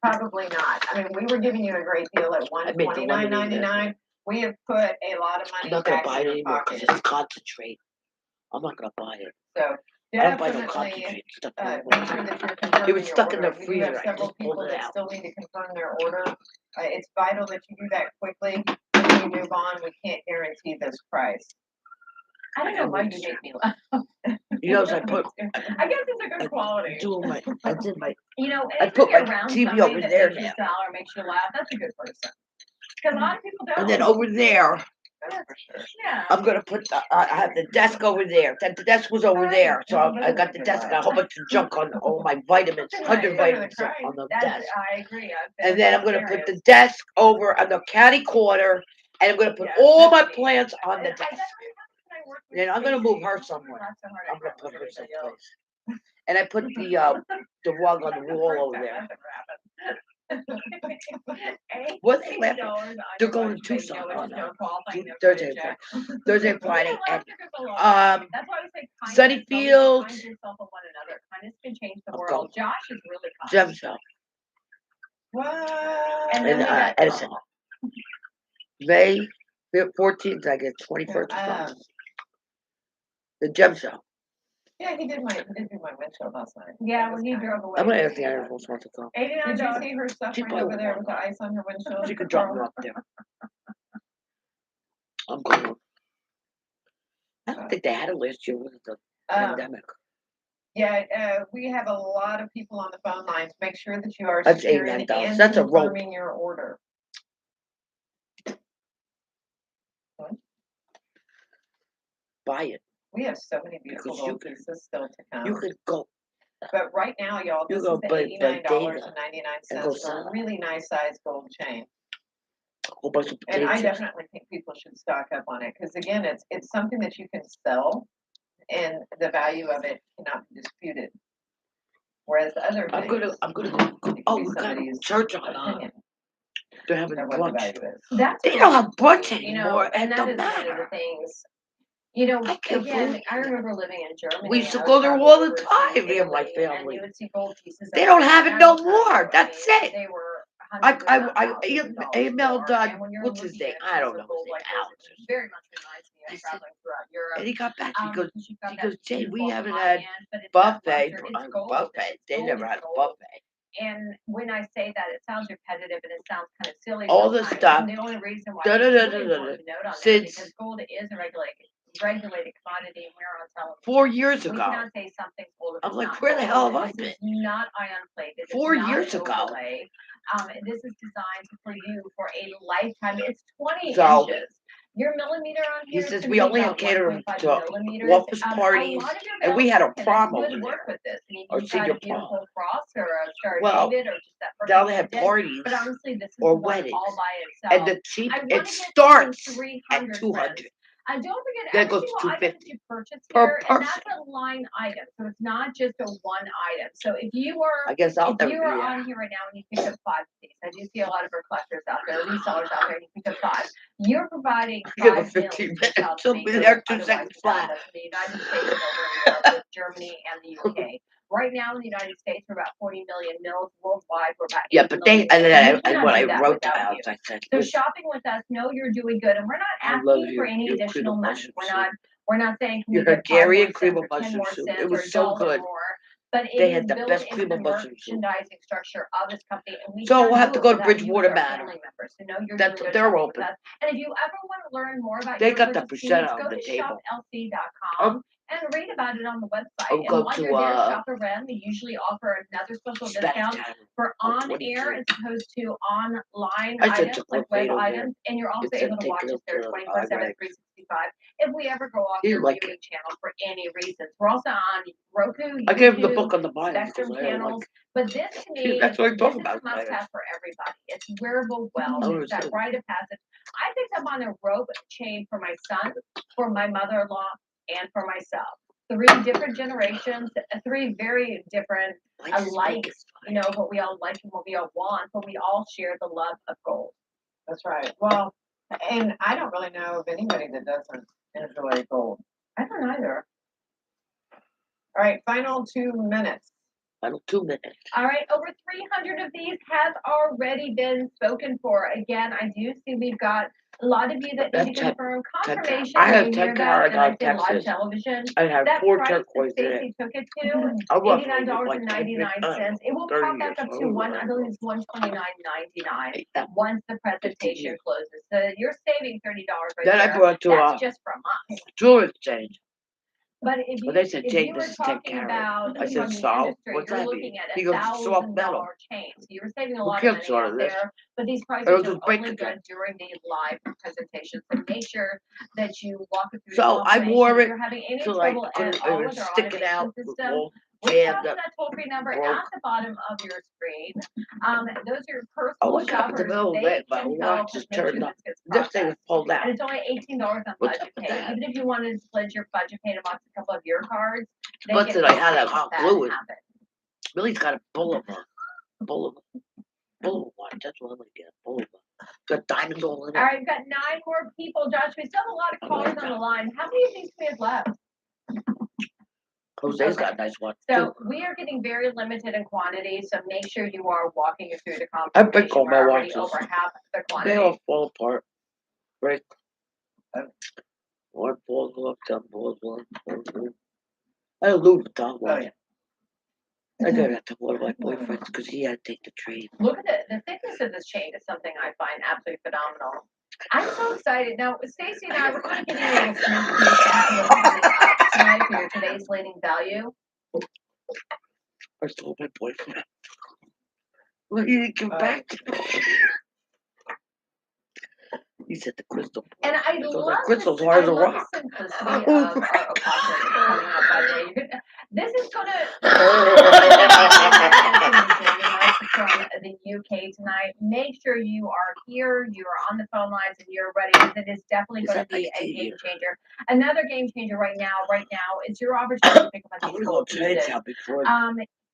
probably not. I mean, we were giving you a great deal at $129.99. We have put a lot of money I'm not gonna back buy in it your anymore pocket. because it's concentrate. I'm not gonna buy it. So I don't buy no definitely concentrate stuff. make sure that you're confirming It was your stuck in order. the We do freezer. have I several just pulled people it that out. still need to confirm their order. It's vital that you do that quickly. When we move on, we can't guarantee this price. I don't know why you make me laugh. You know, I put. I guess it's a good quality. I did my. I put my around TV somebody over that there makes you now. smile or makes you laugh. That's a good person. Because a lot of people don't. And then over there, Yeah. I'm gonna put. I have the desk over there. The desk was over there, so I got the desk. Got a whole bunch of junk on all my vitamins, 100 vitamins on the desk. I agree. And then I'm gonna put the desk over on the catty corner, and I'm gonna put all my plants on the desk. Then I'm gonna move her somewhere. I'm gonna put her someplace. And I put the rug on the wall over there. pay What they $60 laughing? on They're your going lunch to break, Tucson no, on it's no qualifying, no Thursday, credit check. Thursday, We Friday, don't and laugh because a lot. That's why we say kindness. Sunny Tell me to Fields, Kind yourself and one another. Kindness can change the I'm world. going. Josh is really kind. Jefferson, What? And then and we got Edison. May 14th, I get 21st or something. The Gem Show. Yeah, he did do my windshield last night. Yeah, That when was he nice. drove away. I'm gonna ask the Iron Force once to come. Did you $89. see her suffering probably over there won't with the ice on her windshield? She could drop me off there. I'm going. I don't think they had it last year with the pandemic. Yeah, we have a lot of people on the phone lines. Make sure that you are That's securing $89. and That's a rope. confirming your order. Buy it. We have so many beautiful Because you gold pieces still to come. You could go. But right now, y'all, You this go is the buy $89.99 go for sell a really nice size gold chain. A whole bunch of And I potato chips. definitely think people should stock up on it because again, it's something that you can sell, and the value of it cannot be disputed. Whereas the other I'm things, gonna go. it Oh, could be we got somebody's church on. opinion They're having of what the brunch. value is. That's They don't have brunch you know, anymore, and and that don't is one of the matter. things. You know, I can't again, believe I remember living in Germany. We used to I go would there travel all the overseas, time, me and my Italy, and family. you would see gold pieces. They don't have it everywhere. no And I will tell more. you, That's I mean, it. They were I hundreds, if not thousands of dollars emailed more. And when you're what's his looking name? at a I piece don't of know gold his name. like this, Alex. it very much reminds me I of said- traveling throughout Europe. And he got back. He goes, because you've got he that goes, Jay, we beautiful haven't high had end, but it's that buffet. luxury. It's gold. Buffet. It's They gold, never it's had a gold. buffet. And when I say that, it sounds repetitive and it sounds kind of silly. All the sometimes. stuff. And the only reason why Da, it's da, da, really da, da, important to note on that since- because gold is a regulated commodity, and we're on television. 4 years We ago. cannot say something's gold if I'm it's like, not where the gold. hell have I This been? is not ion plated. 4 It's not years an ago. overlay. This is designed for you for a lifetime. It's 20 So, inches. Your millimeter on He here. says can we be only about have catering 1.5 to millimeters. office A parties, lot of your and we had a Americans prom would over work there. with this. And Or you've got a senior beautiful prom. cross or a Star Well, David or just that They only have perfect parties But honestly, this is or the one weddings. all by itself. And the cheap, I it wanna get starts to at 300 200. And don't forget Then it every goes single item that 250 you purchase per here, and that's person. a line item. So it's not just a one item. So if you are I guess I'll if never you be are there. on here right now and you pick up 5 of these, I do see a lot of our collectors out there, resellers out there, and you pick up 5. You're providing Give her 5 15 meals minutes. to South She'll be Jamaica, there 2 otherwise seconds known flat. as the United States and over in Europe with Germany and the UK. Right now in the United States, we're about 40 million mils. Worldwide, we're about 8 Yeah, but they, million. and then We cannot when do I that wrote without to you. Alex, I said, So listen, shopping with us, know you're doing good, and we're not I love asking for any your cream additional of money. mushroom We're not saying can Your you get 5 Hungarian more cream cents of or 10 mushroom more soup. cents It or was $1 so good. more. But it They is had the built best into cream the of mushroom soup. merchandising structure of this company, and we So can't we'll have do to it go to without you as Bridgewater our Manor. family members. So know you're That's doing good they're shopping open. with us. And if you ever want to learn more about They your got the purchase percent needs, on go the to table. shoplc.com and read about it on the website. I'll And go while to you're there, shop around. They usually offer another special Spanish discount Town for on on 22. air as opposed to online I should items took like web Fade over there. items, and you're also It said able to take watch us there care of 24/7, Iraq. 365. If we ever go off He your like viewing channel for any reasons, we're also on Roku, I gave him the YouTube, book on the Bible Spectrum because I don't channels. like. But this to me, That's what I this talk is about. a must-have for everybody. It's wearable wealth. Oh, It's that so- rite of passage. I picked up on a rope chain for my son, for my mother-in-law, and for myself. 3 different generations, 3 very different alike, you know, what we all like and what we all want, but we all share the love of gold. That's right. Well, and I don't really know of anybody that doesn't enjoy gold. I don't either. All right, final 2 minutes. Final 2 minutes. All right, over 300 of these have already been spoken for. Again, I do see we've got a lot of you that need to confirm confirmation. I have You 10 hear that, carat and I say live Texas. television. I have That 4 price turquoise that in it. Stacy took it to, I was like $89.99. It will 30 pop back years up to old. I believe it's $129.99 That- once the presentation years. closes. So you're saving $30 right Then there. I brought to That's just from us. jewelry exchange. But if you, Well, they said, if Jake, you were this is 10 talking carat. about I said, from the "Salt? industry, What's you're that looking mean?" at He a goes, "Soft metal." $1,000 chain. So you were saving a Who lot of cares money sort out of this? there. But these prices It'll are just break only again. good during the live presentation. So make sure that you walk it through. So I confirmation. wore If it you're having any till I trouble couldn't, at it all was with our sticking out. automation system, All reach jammed out to up. that toll-free number broke. at the bottom of your screen. Those are your Oh, personal what happened to shoppers. the middle of They it? My can watch help just make sure turned up. this gets This thing was processed. pulled out. And it's only $18 on What's budget up with pay. that? Even if you wanted to split your budget pay amongst a couple of your cards, they But can did I had make that hot that glue in? happen. Billy's got a bull of them. Boulevard. That's what I like. Yeah, Boulevard. Got diamonds all in it. All right, we've got 9 more people. Josh, we still have a lot of callers on the line. How many of these we have left? Jose's Okay. got a nice one. So we are getting very limited in quantity, so make sure you are walking it through the I pick conversation. all my We're already watches. over half the They quantity. all fall apart. Right. One falls off, some falls off. I had a Louis Vuitton watch. I got that to one of my boyfriends because he had to take the train. Look at the thickness of this chain is something I find absolutely phenomenal. I'm so excited. Now, Stacey and I, we're kind of giving you a little sneak peek into what's coming up tonight for your today's leading value. I told my boyfriend. Well, he didn't come back to me. He said the crystal. And I So love the crystal's this, hard I as a love rock. the simplicity of our podcast coming up, by the way. This is going to joining us from the UK tonight. Make sure you are here, you are on the phone lines, and you're ready, because it is definitely going to be a game changer. Another game changer right now is your opportunity to pick up I on want these to go gold to pieces. town before.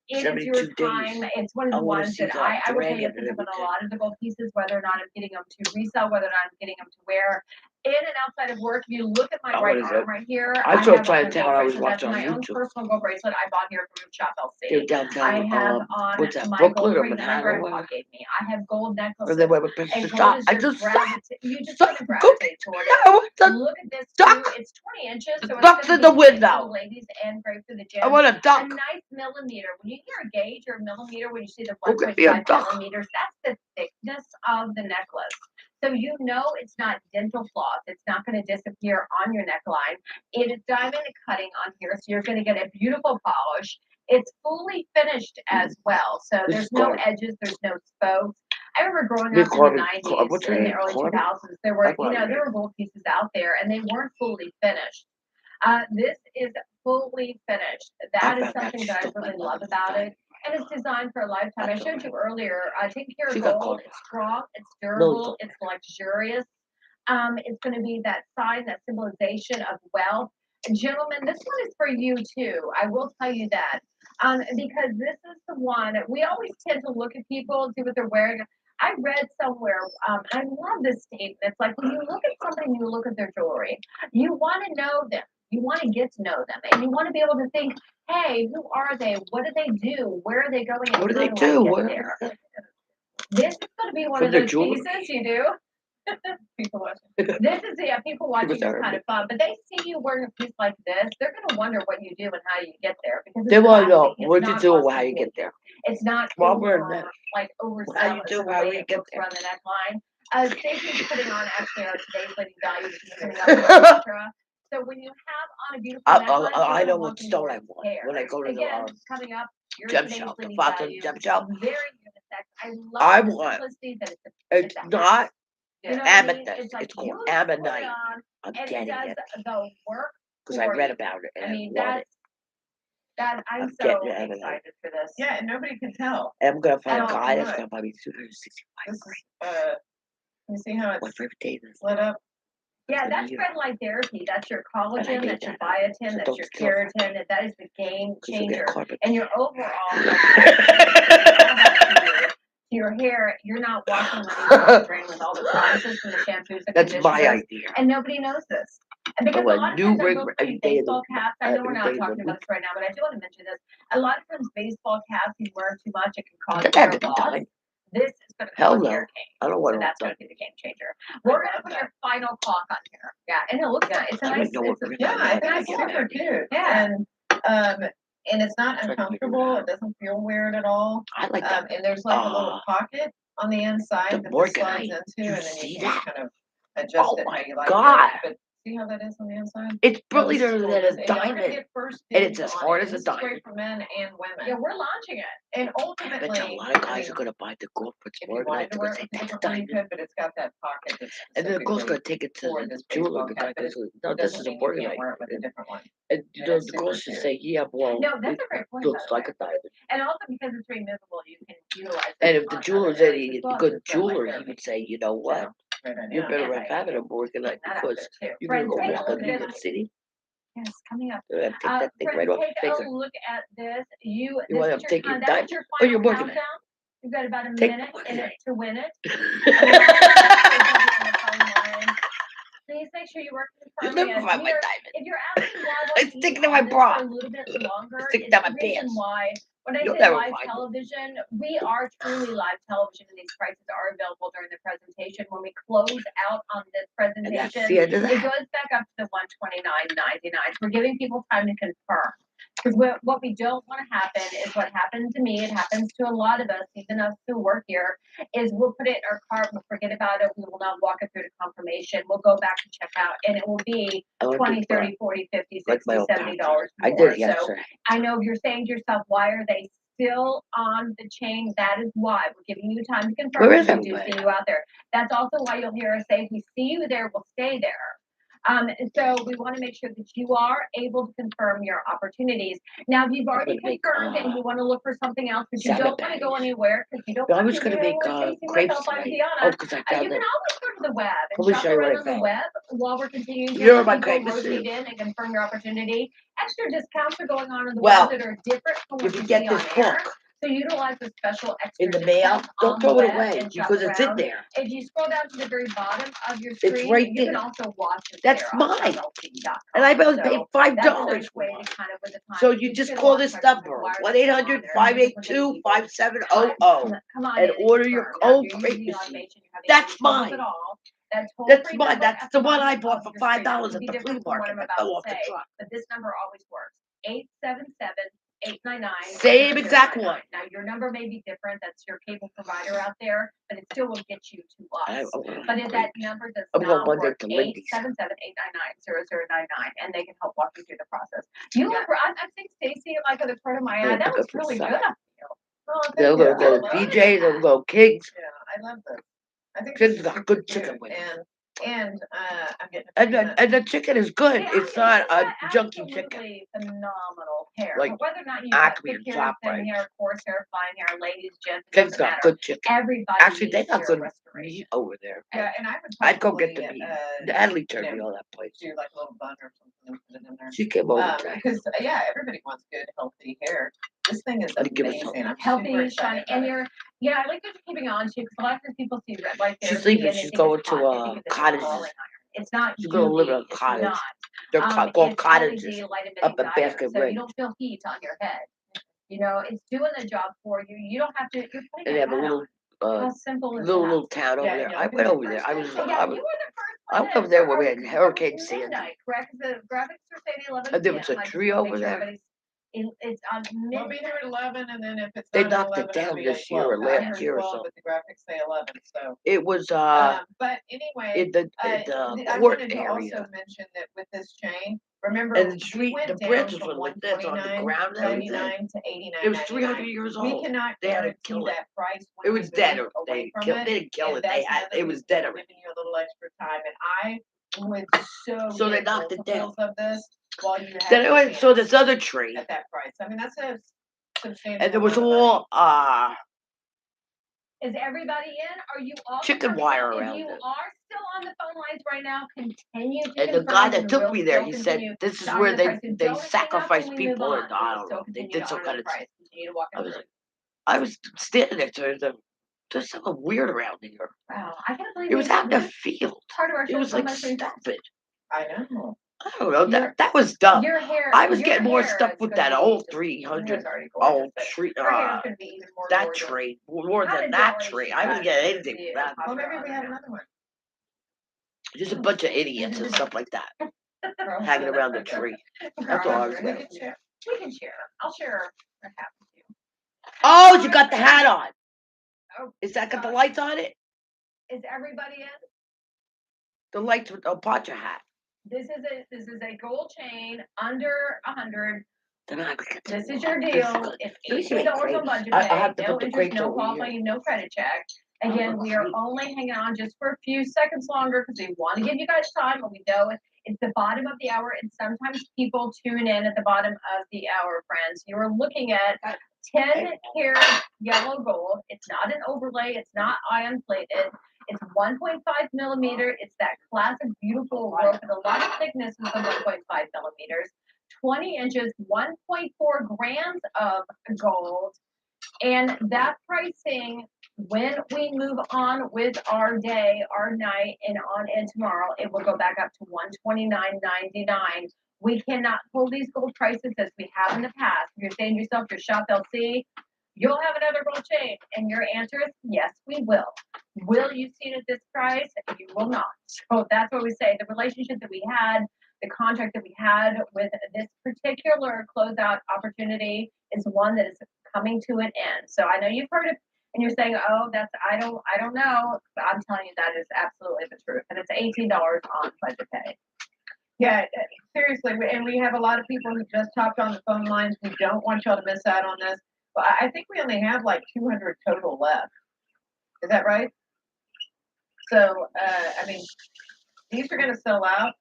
It is your 72 time. days. It's one of I the wanna ones see that that I will tell you, dragon pick up and on a lot of the gold pieces, whether or not I'm getting them to resell, whether or not I'm getting them to wear. In and outside of work, if you look at my right arm right here, I saw have on a Chinatown. gold I was bracelet. That's watching on my own YouTube. personal gold bracelet I bought here from Shop They're LC. downtown. I have on what's that? my Brooklyn gold or ring that my Manhattan? grandpa gave me. I have gold Or necklaces. they went with Princess And to gold stop. is I your just gravitate. You just stop. kind of gravitate toward it. I want to Look at this duck. too. It's 20 inches, so it's Duck's gonna in the be great window. for the ladies and great for the gym. I want a A duck. nice millimeter. When you hear a gauge or a millimeter, when you see the Who could be a 1.5 duck? millimeters, that's the thickness of the necklace. So you know it's not dental floss. It's not going to disappear on your neckline. It is diamond cutting on here, so you're going to get a beautiful polish. It's fully finished as well, so This there's is no Carmen. edges, there's no spokes. I remember growing Me, up in Carmen. the 90s, What's her in the name? early Carmen? 2000s, there were, That's what I there were gold pieces out there, and they weren't fully finished. This is fully finished. That is something that I really love about it. And it's designed for a lifetime. I showed you earlier, taking care of gold, it's strong, it's durable, it's luxurious. It's going to be that sign, that symbolization of wealth. Gentlemen, this one is for you too. I will tell you that. Because this is the one, we always tend to look at people and see what they're wearing. I read somewhere, I love this statement. It's like when you look at somebody and you look at their jewelry, you want to know them. You want to get to know them. And you want to be able to think, hey, who are they? What do they do? Where are they going? And What do how they I do? get What? there? This is going to be one From of their those jewelry? pieces you do. People watching. This is people watching is People kind of fun, but they see you wearing a piece like this, they're gonna wonder what you do and how you get there, because They it's want to know classy. It's what you not do and how you ostentatious. get there. It's not Well, I'm wearing this. like How oversized you do, in the how way you it get looks there. around the neckline. Stacey's putting on actually our today's leading value, which is coming up in Ultra. So when you have on a beautiful necklace, I know what stone I want hair. when I go to Again, the coming up, your gem today's shop, the leading Fox value. gem shop. Very unisex. I love I the want- simplicity that It's a not you know what I mean? amethyst. like It's called you put it ammonite. on, I'm and it getting does it the work because I for read you. about it and I mean, I want it. that I'm I'm so getting it, ammonite. excited for this. Yeah, and nobody can tell. And I'm gonna find a Oh, guy that's look. gonna buy me 265 This grand. is, you see how What it's favorite day is? lit up? Yeah, for that's you. red light therapy. That's your And I collagen, made that's your that. biotin, So that's don't your kill me. keratin. That is the game 'Cause you'll get changer. carpet. And your overall to your hair, you're not washing money down the drain with all the promises from the shampoos and That's my conditioners, idea. and nobody knows this. And because I a want lot of new times I rig go every through day of the baseball caps. I know we're every not day of the talking about week. this right now, but I do want to mention this. A lot of times baseball caps, you wear too much, it can cause That hair happened to loss. time. This is going to Hell cause no. hair cane. I don't So want that's to. going to be the game changer. We're going to put your final clock on here. Yeah, and it looks nice. It's a I nice. don't know what we're Yeah, gonna I do. think it's get super that. cute. Yeah. And it's not Try to figure it uncomfortable. out. It doesn't feel weird at all. I like that. And there's like a little pocket on the inside the that this Morganite. slides into, You and then see you can that? kind of adjust Oh it how my you like God. it. But see how that is on the inside? It's No, this is brilliant cool. than a And you're gonna diamond. get first And it's dibs as on hard it. as a This is diamond. great for men and women. Yeah, we're launching it. And I bet ultimately, you a lot of I guys mean, are gonna buy the gold for if you wanted Morganite. to They're wear gonna it say with that's different money, you diamond. could, but it's got that pocket that's And then the girl's specifically gonna take it to for the this jeweler. baseball The cap, guy but goes, no, it this doesn't is a mean you can't Morganite. wear it with a different one. And It the is super girl should cute. say, yeah, well, No, that's it a great point. by looks the like way. a diamond. And also because it's removable, you can utilize it. And if the on jeweler's other areas any as well, good so it's not jeweler, like he they're would say, you know what? Great You're idea. better Yeah, off having a Morganite that out because there too. you're gonna Friends, go take a walk look in New at York this. City. Yes, coming up. They're gonna take that thing Friends, right off take the a finger. look at this. You You want this to is take your your time. That diamond? is your Oh, you're final working it. countdown. You've got about a Take minute one in it minute. to win it. Please make sure you work You confirm never it. find my We are- diamond. If you're asking why It's we're sticking being to my on this bra. for a little bit longer, It's sticking it's down the my reason pants. why. When I You'll say never live find it. television, we are truly live television, and these prices are available during the presentation. When we close out on this And that's presentation, the end of it that. goes back up to the $129.99. We're giving people time to confirm. Because what we don't want to happen is what happened to me. It happens to a lot of us, even us who work here, is we'll put it in our cart, we'll forget about it, we will not walk it through to confirmation. We'll go back to check out, and it will be I want 20, to 30, 40, 50, like 60, my old $70 concert. more. I did it So yesterday. I know you're saying to yourself, why are they still on the chain? That is why. We're giving you time to confirm. Where is We do everybody? see you out there. That's also why you'll hear us say, if we see you there, we'll stay there. And so we want to make sure that you are able to confirm your opportunities. Now, if you've already gonna make, confirmed and you want to look for something else, but you salmon don't want to go patties. anywhere because you don't I want was to, gonna you make know, Stacey, crepes myself, I'm tonight. Deanna. Oh, because I You found can them. always go to the web Let and me shop show you what around I on the found. web while we're continuing You know to where my people crepes is? rotate in and confirm your opportunity. Extra discounts are going on in the Well, web that are different from what If you you get see this on air. book So utilize the special extra in the mail, discounts don't on throw the it web away and shop because it's in around. there. If you scroll down to the very bottom of your It's screen, right you can there. also watch it That's there on mine. LLC.com. And I only paid So $5 that's a nice for way it. to kind of with the time. So you just call this number, 1-800-582-5700, and order your own crepe machine. That's mine. That's mine. That's the one I bought for $5 at the flea market that fell off the truck. But this number always works. 877-899. Same exact one. Now your number may be different. That's your cable provider out there, but it still will get you to us. But if that number does I'm going not Monday work, to Lindy's. 877-899-0099, and they can help walk you through the process. You look, I think Stacey, like at the front of my eye, that was really good of you. Oh, thank They'll you. go BJ, they'll go Kings. Yeah, I love this. I think Kings this is got super good cute, chicken with it. and I'm getting. And the chicken is good. Yeah, It's not a got junky chicken. absolutely phenomenal hair. Like But whether or not you Acme got and thick hair, thin ShopRite. hair, coarse hair, fine hair, ladies, gents, it Kings doesn't got matter. good chicken. Everybody Actually, they needs got hair good restoration. meat over there. Yeah, and I would I'd go get probably, the meat. Natalie turned me on that place. do like a little bun or something and put it in there. She came over today. Because yeah, everybody wants good, healthy hair. This thing is I'd give it amazing. I'm super Healthy, excited shiny, about and it. I like that you're keeping on to, because a lot of times people see red light She's therapy leaving. and they She's think going it's to hot. They think it's cottages. falling iron. It's not She's gonna live in a UV, it's cottage. not. They're called It's cottages LED light up emitting at diode, Basket so Ridge. you don't feel heat on your head. You know, it's doing the job for you. You don't have to. You're putting And they it have a on. little How simple is little that? town over Yeah, there. yeah. I went over there. I was So yeah, you were the first I one went in. over there when we Or had Hurricane midnight, Sandy. correct? The graphics are saying 11 And there was p.m. a I just tree wanna over make sure there. everybody's It's on We'll be midnight. there at 11, and then if it's They not at knocked it 11, it'll down be this at year or 12. I last heard year or 12, so. but the graphics say 11. So, It was but anyway, in the I court wanted to area. also mention that with this chain, remember And the we street, went the down branches from were like this on the ground and everything. 129.99 to 89. It was 300 years We old. cannot They had to guarantee kill it. that price. It when was we dead. move away They from killed. it. They didn't kill And it. They that's had. another It was reason dead we're already. giving you a little extra time, and I would So they get knocked it down. multiples of this while you have Then I your went and saw chance this other tree, at that price. I mean, that's a substantial. and there was amount of money. all Is everybody in? Are you all? chicken wire If around you it. are still on the phone lines right now, continue to And the confirm guy that and took we'll me there, still he said, continue "This is to honor where the they price. And they don't hang up sacrifice when we move people, on. and I We'll don't still know. They continue did to some honor kind the of. price. Continue to walk it through. I was standing next to her. There's something weird around here. Wow, I can't believe It was you- out in the field. part of our It show was so like much in- stupid. I know. I don't know. Your- That was dumb. Your hair. I was your getting more hair stuff is with gonna that be old just- 300 your hair's already gorgeous, old but tree. your hair's gonna be even more That gorgeous. tree, more How than did that Dolly tree. shoot I wasn't that? getting Let's anything see from it. that. Well, maybe we have another one. Just a bunch of idiots and stuff like that hanging around the tree. That's all I was We getting. can share. We can share. I'll share what happened to you. Oh, you got the hat on. Oh, Is that got the lights on it? is everybody in? The lights with a Pacha hat. This is a gold chain under 100. Then I would get This is one. your This deal. good. It's Let me see my $18 on crepes. budget I pay. have to No put the interest, crepes no over here. qualifying, no credit check. Again, we are only hanging on just for a few seconds longer because we want to give you guys time, and we know it's the bottom of the hour, and sometimes people tune in at the bottom of the hour, friends. You are looking at 10 karat yellow gold. It's not an overlay. It's not ion plated. It's 1.5 millimeter. It's that classic beautiful rope with a lot of thickness with the 1.5 millimeters. 20 inches, 1.4 grams of gold. And that pricing, when we move on with our day, our night, and on and tomorrow, it will go back up to $129.99. We cannot hold these gold prices as we have in the past. If you're saying to yourself, your shop LC, you'll have another gold chain. And your answer is yes, we will. Will you see it at this price? You will not. So that's what we say. The relationship that we had, the contract that we had with this particular closeout opportunity is one that is coming to an end. So I know you've heard it and you're saying, oh, that's I don't know. But I'm telling you that is absolutely the truth. And it's $18 on budget pay. Yeah, seriously, and we have a lot of people who just hopped on the phone lines. We don't want y'all to miss out on this. But I think we only have like 200 total left. Is that right? So, I mean, these are going to sell out,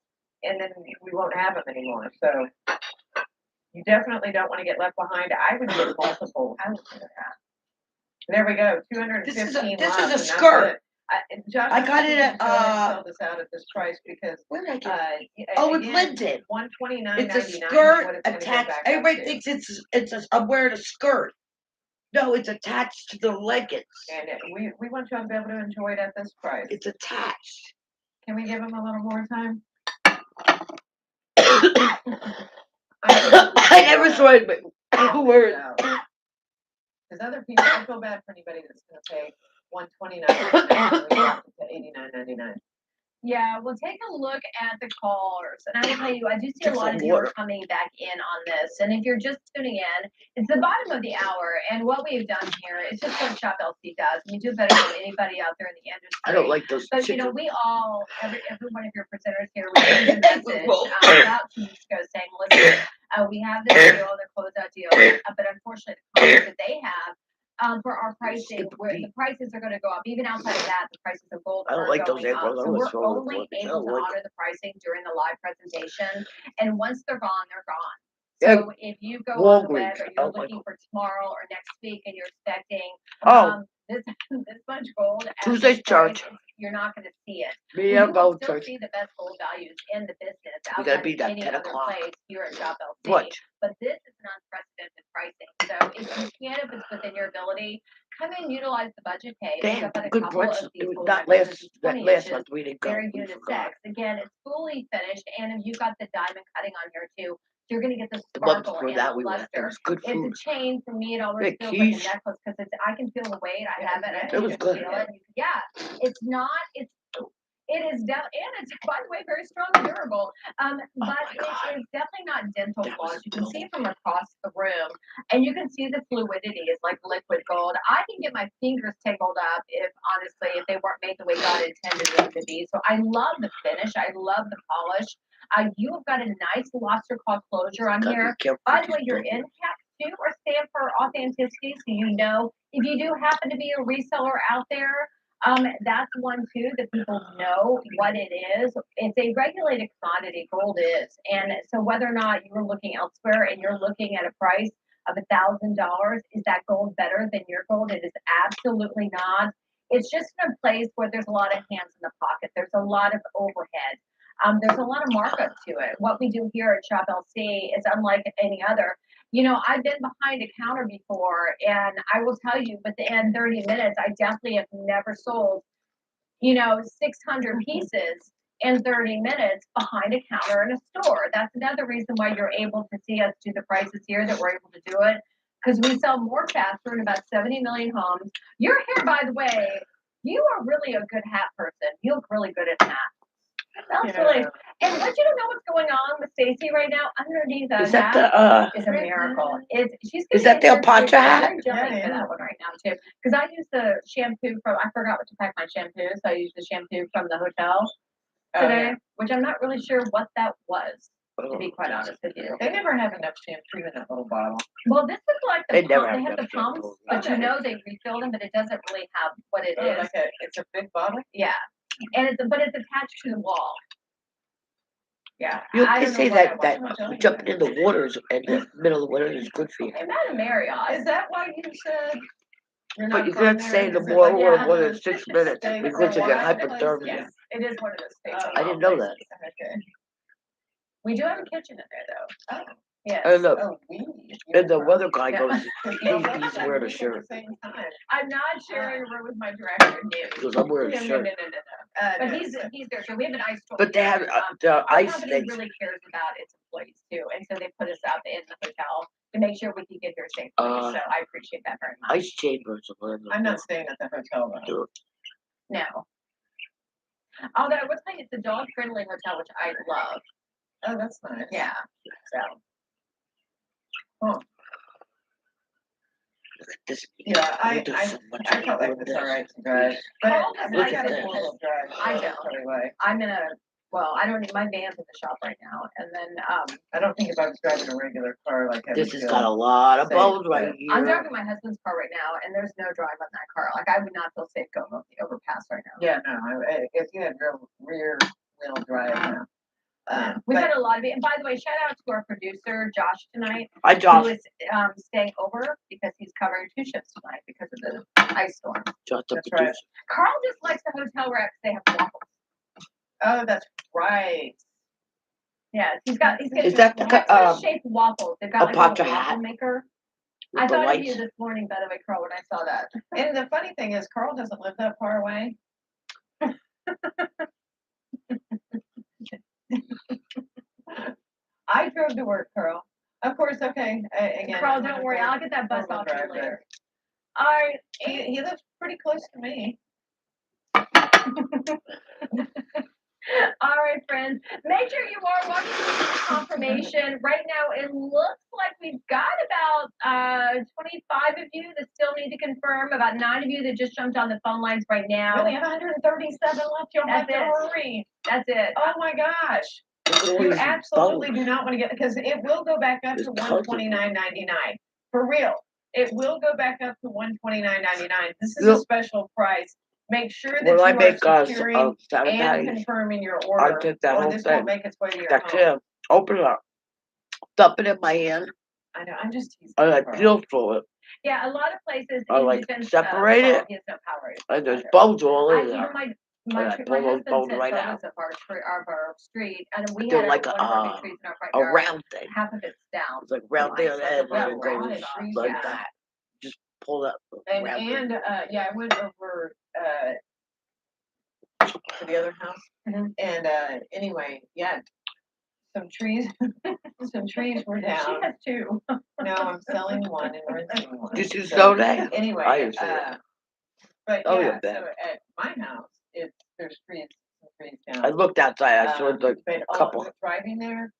and then we won't have them anymore. So, you definitely don't want to get left behind. I would get multiple. I would do that. There we go, 215 This left. is a skirt. Josh, I got it at, sell this out at this price because Where did I get it? oh, It's Linden. $129.99. It's a skirt attached. Everybody thinks I'm wearing a skirt. No, it's attached to the leggings. And we want you to be able to enjoy it at this price. It's attached. Can we give them a little more time? I never saw it, but word. Because other people, I feel bad for anybody that's going to pay $129.99 to $89.99. Yeah, we'll take a look at the callers. And I will tell you, I do see a lot of you are coming back in on this. And if you're just tuning in, it's the bottom of the hour. And what we've done here is just what Shop LC does. And you do better than anybody out there in the industry. I don't like those But, chickens. you know, we all, every one of your presenters here received a message about 2 weeks ago saying, listen, we have this deal, the closeout deal. But unfortunately, the comments that they have, for our pricing, where the prices are going to go up. Even outside of that, the prices of gold are going up. So we're only able to honor the pricing during the live presentation, and once they're gone, they're gone. So if you go on the web or you're looking for tomorrow or next week and you're expecting this much gold at Tuesday's church, you're not going to see it. Me You and will gold still church. see the best gold values in the business We gotta outside be of that any 10 other o'clock. place here at Shop LC. What? But this is an unprecedented pricing. So if you can, if it's within your ability, come in, utilize the budget pay. Damn, Pick up good a couple price. of these gold Not necklaces, last 20 last inches, month we didn't go. very We forgot. unisex. Again, it's fully finished, and if you've got the diamond cutting on here too, you're going to get the The month sparkle before and that the we went. It luster. was good food. It's a chain. For me, it always Yeah, feels like a quiche. necklace because I can feel the weight. I have it. It I was can good. feel it. Yeah, it's not. It is and it's, by the way, very strong and durable. But it is definitely not dental floss. You can see from across the room, and you can see the fluidity is like liquid gold. I can get my fingers tangled up if they weren't made the way God intended them to be. So I love the finish. I love the polish. You have got a nice lobster claw closure on here. By the way, your end caps too are stamped for authenticity, so you know if you do happen to be a reseller out there. That's one too that people know what it is. It's a regulated commodity, gold is, and so whether or not you're looking elsewhere and you're looking at a price of $1,000, is that gold better than your gold? It is absolutely not. It's just in a place where there's a lot of hands in the pocket. There's a lot of overhead. There's a lot of markup to it. What we do here at Shop LC is unlike any other. You know, I've been behind a counter before, and I will tell you, within 30 minutes, I definitely have never sold, 600 pieces in 30 minutes behind a counter in a store. That's another reason why you're able to see us do the prices here, that we're able to do it, because we sell more faster in about 70 million homes. Your hair, by the way, you are really a good hat person. You look really good at hats. That's really, and what you don't know what's going on with Stacy right now underneath that hat is a miracle. Is that the Apache hat? I'm jumping for that one right now too, because I use the shampoo I forgot what to pack my shampoo, so I used the shampoo from the hotel today, which I'm not really sure what that was, to be quite honest with you. They never have enough shampoo in that little bottle. Well, this is like They have the pumps, but they refill them, but it doesn't really have what it is. It's a big bottle? Yeah. And it's attached to the wall. Yeah. You can say that jumping in the waters in the middle of the winter is good for you. It might have Marriott. Is that why you said? But you can't stay in the water more than 6 minutes because you get hypothermia. Yes, it is one of those things. I didn't know that. Okay. We do have a kitchen in there, though. Yes. And the, Oh, we. and the weather guy Yeah. goes, he's wearing a shirt. I'm not sharing a room with my director, David. Because I'm wearing a shirt. But he's there, so we have an ice storm. But they have the Our ice company things. really cares about its employees too, and so they put us out in the hotel to make sure we can get here safely. So I appreciate that very much. Ice chambers. I'm not staying at the hotel though. No. Although I would tell you, it's a dog-friendly hotel, which I love. Oh, that's nice. Yeah. So. Huh. Look at this. Yeah, I felt like it's all right to drive. But Carl doesn't I like got this. a four-wheel drive. I don't. Anyway, I'm in a, well, I don't need, my van's in the shop right now, and then, I don't think if I was driving a regular car like I This would has feel got a lot of safe, bones but right I'm here. driving my husband's car right now, and there's no drive on that car. Like, I would not feel safe going over the overpass right now. Yeah, no, if you had rear wheel drive now. We've But had a lot of it, and by the way, shout out to our producer, Josh, tonight, Hi, who Josh. is, staying over because he's covering 2 shifts tonight because of the ice storm. Josh, the That's right. producer. Carl just likes the hotel where they have waffles. oh, that's right. Yeah, he's getting Is that the Texas-shaped waffles. They've got like a Apache little waffle hat? maker. With I the thought of you lights? this morning, by the way, Carl, when I saw that. And the funny thing is, Carl doesn't live that far away. I drove to work, Carl. Of course, okay. Again, Carl, I'm don't on worry, a I'll get that bus four-wheel off you drive, later. All right. but He lives pretty close to me. All right, friends. Make sure you are watching the confirmation. Right now, it looks like we've got about 25 of you that still need to confirm, about 9 of you that just jumped on the phone lines right We now. only have 137 left. You'll have That's to it. hurry. That's it. Oh my gosh. Look at all You these absolutely bones. do not want to get, because it will go back up There's to tons of them. $129.99. For real. It will go back up to $129.99. This is Yep. a special price. Make sure that When I you make are securing and sanitize, confirming your I order, take that or whole this thing. won't make its way to your That home. can, open it up, dump it in my hand, I know, I'm just teasing. I like Carl. peel through it, Yeah, a lot of places I in like defense separate Carl, it, he has no power. and there's bones all in You know, there. my I pull those husband bones sent right out. photos of our street, and we They're had like one of our big trees in our front a yard. round thing. Half of it's down. It's like round there, Like and a then it round goes tree, like yeah. that. Just pull that And round thing. yeah, I went over to the other house, Mhm. and anyway, yeah, some trees, some trees were She down. has 2. No, I'm selling one and renting one. Did you So, know that? Anyway, I didn't see it. but Oh, yeah, yeah, so at my house, there's some trees down. I looked outside, I saw the But couple driving there,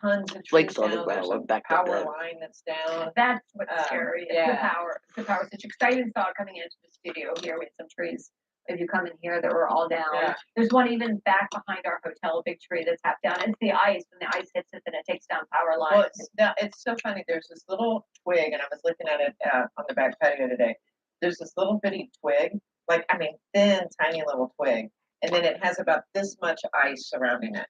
tons of trees flakes on the down. ground. There's Went a back to power bed. line that's down. That's what's scary. It's yeah. the power situation. I even saw it coming into the studio here. We had some trees. If you come in here, that were all down. Yeah. There's one even back behind our hotel, a big tree that's half down. It's the ice. When the ice hits it, then it takes down power lines. Well, it's so funny. There's this little twig, and I was looking at it on the back patio today. There's this little bitty twig, thin, tiny little twig, and then it has about this much ice surrounding it,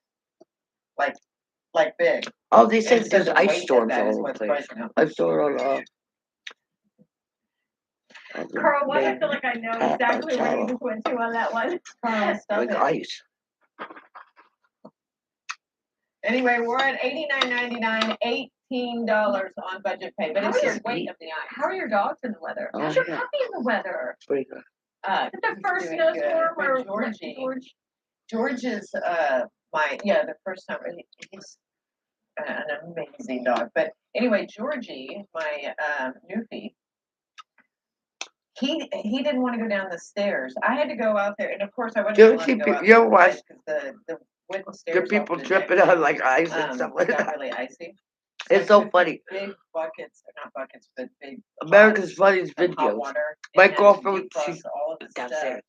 like big. Oh, they say And so there's the weight ice of storms that all is over the what's place. breaking up. I saw it on Carl, why do I feel like I know exactly where you Tower. just went to on that one? Carl, stop like it. ice. Anyway, we're at $89.99, $18 on budget pay, but How it's are just your- weight of the ice. How are your dogs in the weather? Oh, How's your yeah. puppy in the weather? Pretty good. Is it the first doing snowstorm good. or But George is the first time he's an amazing dog. But anyway, Georgie, my newfie, he didn't want to go down the stairs. I had to go out there, and of course I wasn't Do you allowed see to go pe- out you ever there watch- because the wooden stairs. There are off people the tripping deck on like ice and stuff like got that. really icy. It's So I so took funny. Big buckets, or not buckets, but big America's Funniest pots of hot videos. water. My and had to girlfriend, defrost she's all of the downstairs.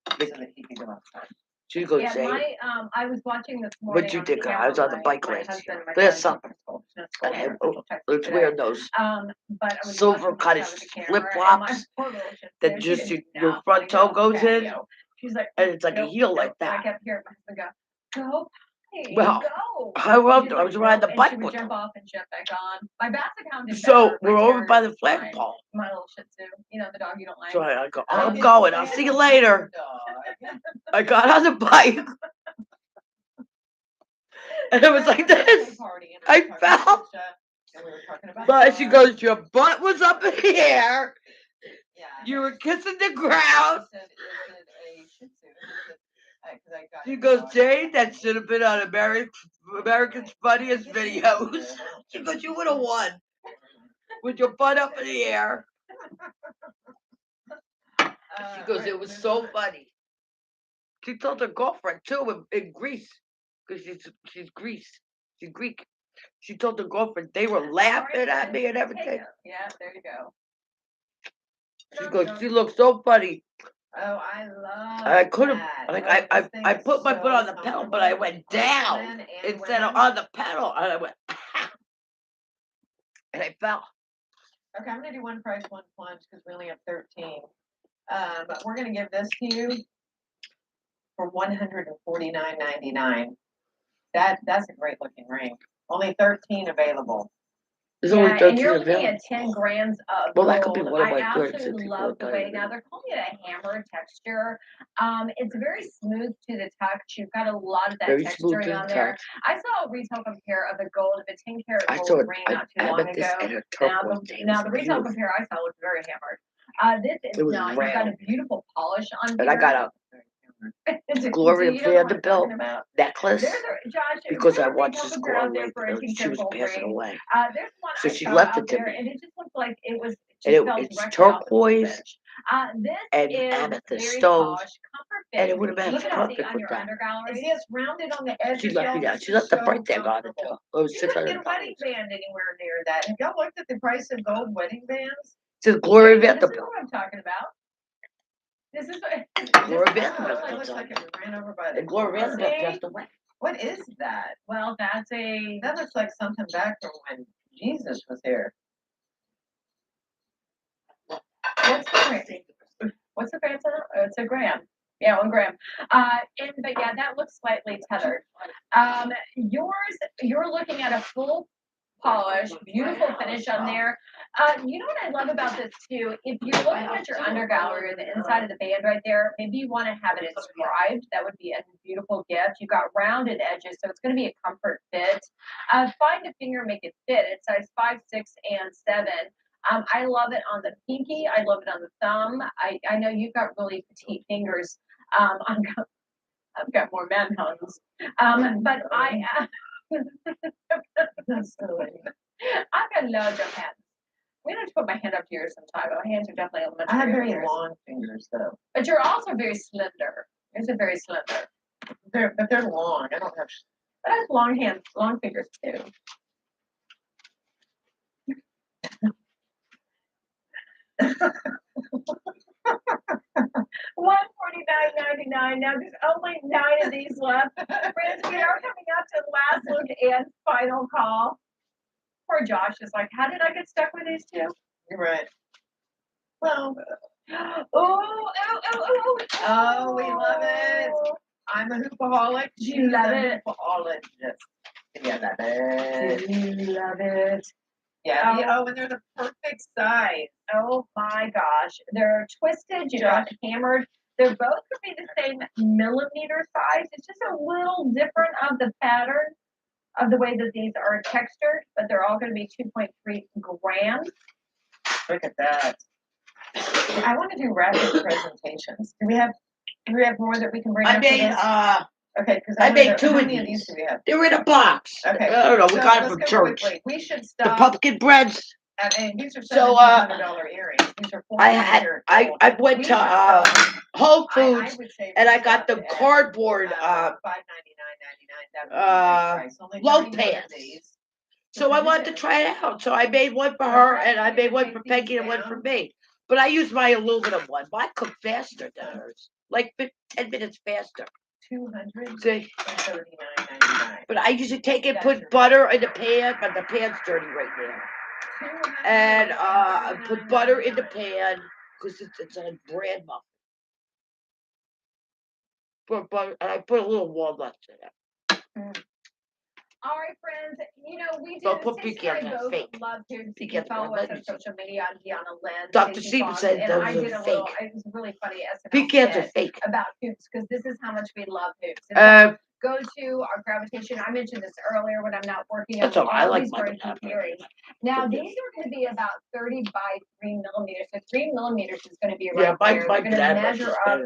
steps so that he could go outside. She goes Yeah, say, I was watching this morning. what'd you on think? camera, I was on the my- bike my ride. husband and my There's son something. took us to school And here, Texas it's today. wearing those But I was silver watching kind this of with the camera, flip-flops and my poor little shit that there, she just did your not front wanna get toe off the goes in, patio. She's like, and it's like a nope, heel nope. like And I that. kept hearing my husband go, go, Patty, Well, go. I loved She's it. I like, was riding the nope, and bike she would with jump them. off and jump back on. My basset hound did So better. My we're over by terrier the was fine. flagpole. My little Shih Tzu, the dog you don't like. So I go, I I'm did going. I'll see you later. I got on the bike, and it was like this. I fell. and we were talking about. But she goes, your butt was up in the air. Yeah. You were kissing the ground. Said, is it a Shih Tzu? She goes, Jane, that should have been on America's Funniest Videos. She goes, you would have won with your butt up in the air. She goes, it was so funny. She told her girlfriend too in Greece, because she's Greece. She's Greek. She told her girlfriend they were laughing at me and everything. Yeah, there you go. She goes, she looks so funny. Oh, I love. I couldn't. That. Like Oh, I put my foot on the pedal, but I went down instead of on the pedal, and I went, and I fell. Okay, I'm gonna do one price, one plunge because we only have 13. But we're gonna give this to you for $149.99. That's a great looking ring. Only 13 available. There's only 13 and you're looking available. at 10 grams of Well, that could be gold. one of my I goods. absolutely love the way, now they're calling it a hammer texture. It's very smooth to the touch. You've got a lot of that Very smooth to texturing the on there. touch. I saw a retail compare of a gold, of a 10 karat I gold saw ring not too long amethyst ago. and a turquoise. Now the retail compare I saw was very hammered. This is not. You've got a beautiful polish on here. And I got a Gloria Vanderbilt necklace because I watched this girl she was passing away. So she left it to me. And it just looked like it was. It's turquoise and amethyst stones. And it would have matched perfect with that. Is this rounded on the edge? She left me that. She left the birthday on it too. It was You don't get a $600. wedding band anywhere near that. Have y'all looked at the price of gold wedding bands? It says Gloria This is Vanderbilt. what I'm talking about. This is what. Gloria It Vanderbilt. looks like it was ran over by the. And Gloria Vanderbilt passed away. What is that? Well, that's a. That looks like something back from when Jesus was here. What's the gram? What's the gram? It's a gram. Yeah, 1 gram. But yeah, that looks slightly tethered. You're looking at a full polish, beautiful finish on there. You know what I love about this too? If you're looking at your under gallery or the inside of the band right there, maybe you want to have it inscribed. That would be a beautiful gift. You've got rounded edges, so it's going to be a comfort fit. Find a finger, make it fit. It's size 5, 6, and 7. I love it on the pinky. I love it on the thumb. I know you've got really petite fingers. I've got more man hands. But I've got loads of hands. We don't have to put my hand up to yours sometime. My hands are definitely a little bit. I have very long fingers though. But you're also very slender. Yours are very slender. They're long. I don't have. But I have long hands, long fingers too. $149.99. Now there's only 9 of these left. Friends, we are coming up to the last look and final call. Poor Josh is like, how did I get stuck with these two? You're right. Well. Oh, we love it. I'm a hoopaholic. You love it. Hoopaholic. Yeah, love it. You love it. Yeah. And they're the perfect size. Oh my gosh. They're twisted. You're not hammered. They're both could be the same millimeter size. It's just a little different of the pattern of the way that these are textured, but they're all going to be 2.3 grams. Look at that. I want to do rapid presentations. Do we have more that we can bring up? Okay, because I made 2 how of many of these. these do we have? They're in a box. Okay. I don't know. We got it let's from go church. quickly. We should The stop. pumpkin breads. And these are So, $700 earrings. These are I went to Whole Foods and I got the cardboard low pants. So I wanted to try it out. So I made one for her and I made one for Peggy and one for me. But I used my aluminum one. Mine cooked faster than hers. Like 10 minutes faster. See? $239.99. But I usually take it, put butter in the pan, but the pan's dirty right now. And I put butter in the pan because it's a bread muffin. Put butter, and I put a little walnuts in it. All right, friends. You know, we do. Don't put Stacey pecans, and I that's both fake. love to Pecans are follow us on legends. social media on Deanna Lynn. Dr. Stacey Stephen Fox, said and those I are did a little. fake. It was a really funny SNL Pecans are skit fake. about hoops because this is how much we love hoops. go to our gravitation. I mentioned this earlier when I'm not working. That's all right. I like these my wearing hoop earrings. Now these are going to be about 30 by 3 millimeters. So 3 millimeters is going to be right there. They're going to measure up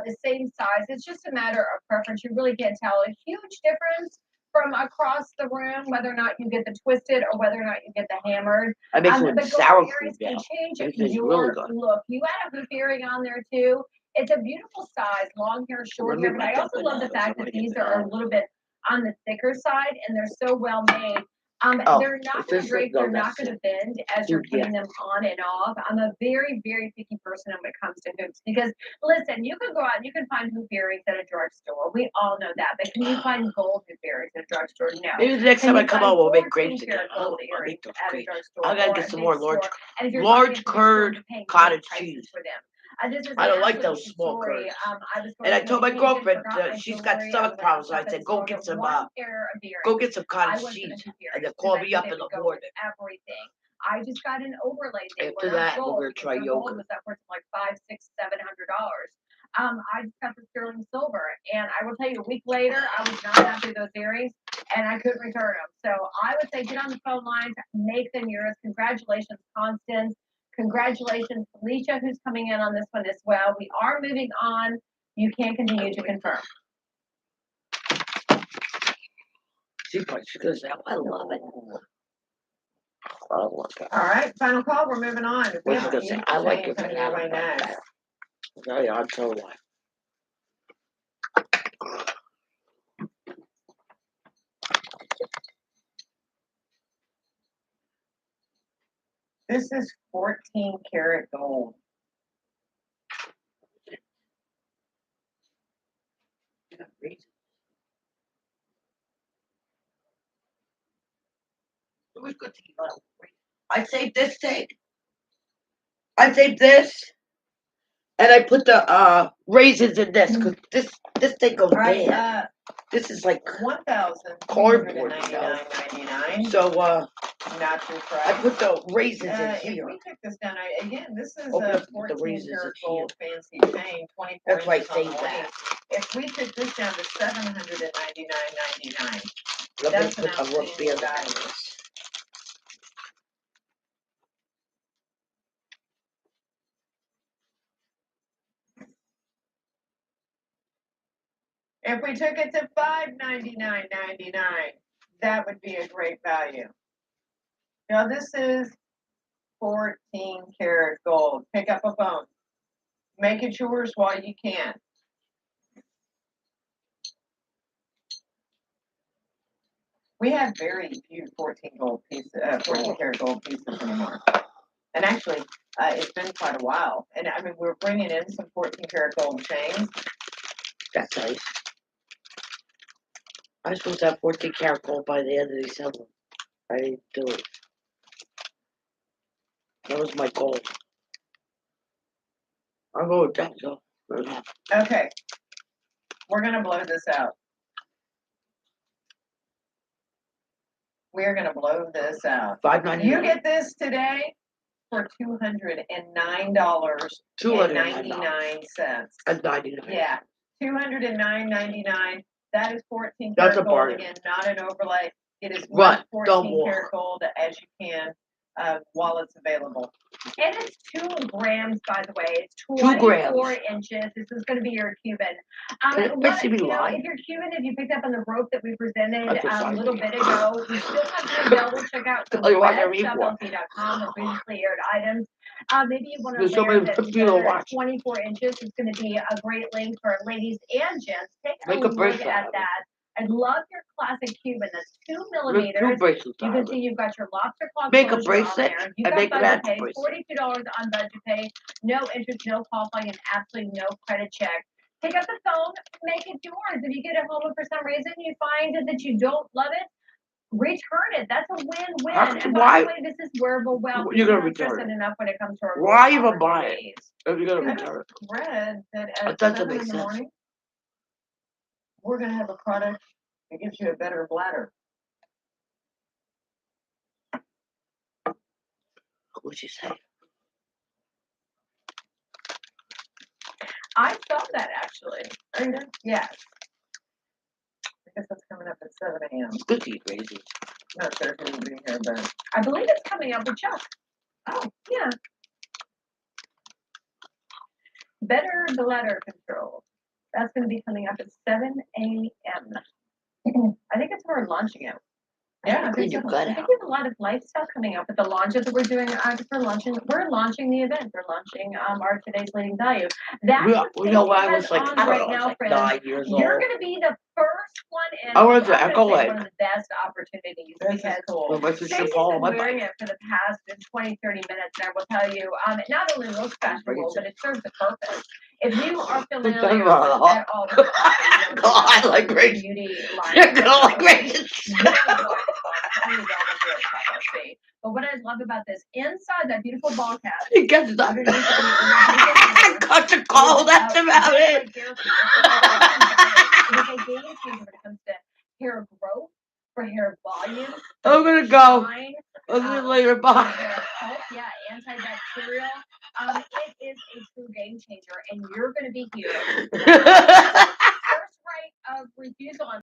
the same size. It's just a matter of preference. You really can't tell a huge difference from across the room, whether or not you get the twisted or whether or not you get the hammered. I make some But sour gold cream earrings now. can change your look. You add a hoop earring on there too. It's a beautiful size, long hair, short hair. But I also love the fact that these are a little bit on the thicker side and they're so well made. They're not going to break, they're not going to bend as you're putting them on and off. I'm a very, very picky person when it comes to hoops because, listen, you can go out and you can find hoop earrings at a drugstore. We all know that. But can you find gold hoop earrings at a drugstore? No. Maybe the next time I come out, we'll make grapes again. Gold I'll earrings make those at a grapes. drugstore I gotta or get a some big more store. large, And if you're large buying it from a store, curd you're paying cottage prices cheese. for them. This is I don't like an those absolute small story. curds. And I told my girlfriend she's got stomach problems. So I said, go get some cottage cheese. And they called me up in the morning. Everything. I just got an overlay. After that, we're gonna try gold yogurt. was upwards of like $500, $600, $700. I just got the sterling silver, and I will tell you, a week later, I was not happy with those earrings, and I couldn't return them. So I would say, get on the phone lines, make them yours. Congratulations, Constance. Congratulations, Felicia, who's coming in on this one as well. We are moving on. You can continue to confirm. She's gonna say, I love it. All right, final call. We're moving on. What's she gonna say? I like your coming your way banana. next. Oh yeah, I'm so alive. This is 14 karat gold. I saved this thing. I saved this. And I put the raisins in this because this thing goes bad. This is like cardboard, you know. So not too fried. I put the raisins in here. If we took this down, again, this is Open a up the 14 raisins karat in here. gold fancy chain, 24 That's why I inches on the saved that. If we took this down to $799.99, That's an put a roast outstanding beer value. If we took it to $599.99, that would be a great value. Now this is 14 karat gold. Pick up a phone. Make it yours while you can. We have very few 14 karat gold pieces anymore. And actually, it's been quite a while. And I mean, we're bringing in some 14 karat gold chains. That's nice. I'm supposed to have 14 karat gold by the end of December. I didn't do it. That was my goal. I'll go with that, so. Okay. We're going to blow this out. We're going to blow this out. $5.99. You get this today for $209.99. That's 99. Yeah, $209.99. That is 14 That's karat a gold bargain. again, not an overlay. It is Right, much don't 14 karat gold as you can while it's available. And it's 2 grams, by the way. It's 2 grams. 24 inches. This is going to be your Cuban. If you're Cuban, if you picked up on the rope that we presented a little bit ago, we still have time available. Check out the website, WLC.com, or previously aired items. Maybe you want to layer that 24 inches. It's going to be a great link for ladies and gents. Take a look at that. I love your classic Cuban. That's 2 millimeters. You can see you've got your lobster claw make a closure bracelet on there. and You've make got that budget pay, bracelet. $42 on budget pay, no interest, no qualifying, and absolutely no credit check. Pick up the phone, make it yours. If you get it home and for some reason you find that you don't love it, return it. That's a win-win. And by the way, this is wearable wealth. You're going to return it. Enough when it comes to our why even buy it if you're going to return it? Read that at 7 in the morning, we're going to have a product that gives you a better bladder. What'd you say? I saw that actually. Yes. guess it's coming up at 7 a.m. It's good to eat raisins. Not sure if it'll be here, but I believe it's coming up with Chuck. Oh, yeah. Better bladder control. That's going to be coming up at 7 a.m. I think it's we're launching it. yeah, Clean your gut I think out. we have a lot of life stuff coming up with the launches that we're doing. We're launching the event. We're launching our today's leading value. That's You know, when I has was like, on I don't right know, I was now, like friends. 9 years old. You're going to be the first one in. I was I'm at gonna say Echo one of the best opportunities this is because cool. With my sister Stacy's Paul been on my wearing bike. it for the past 20, 30 minutes, and I will tell you, it not only looks fashionable, but it serves a purpose. If you are familiar Done at wrong. all with No, I like raisins. beauty line, You're gonna like raisins. but what I love about this, inside that beautiful ball cap, It gets it up. underneath Cuts a cold, that's about it. It is a game changer when it comes to hair growth, for hair volume. I'm gonna go. shine, I'll see you later. Bye. hair health, yeah, antibacterial. It is a true game changer, and you're going to be here. First right of refusal on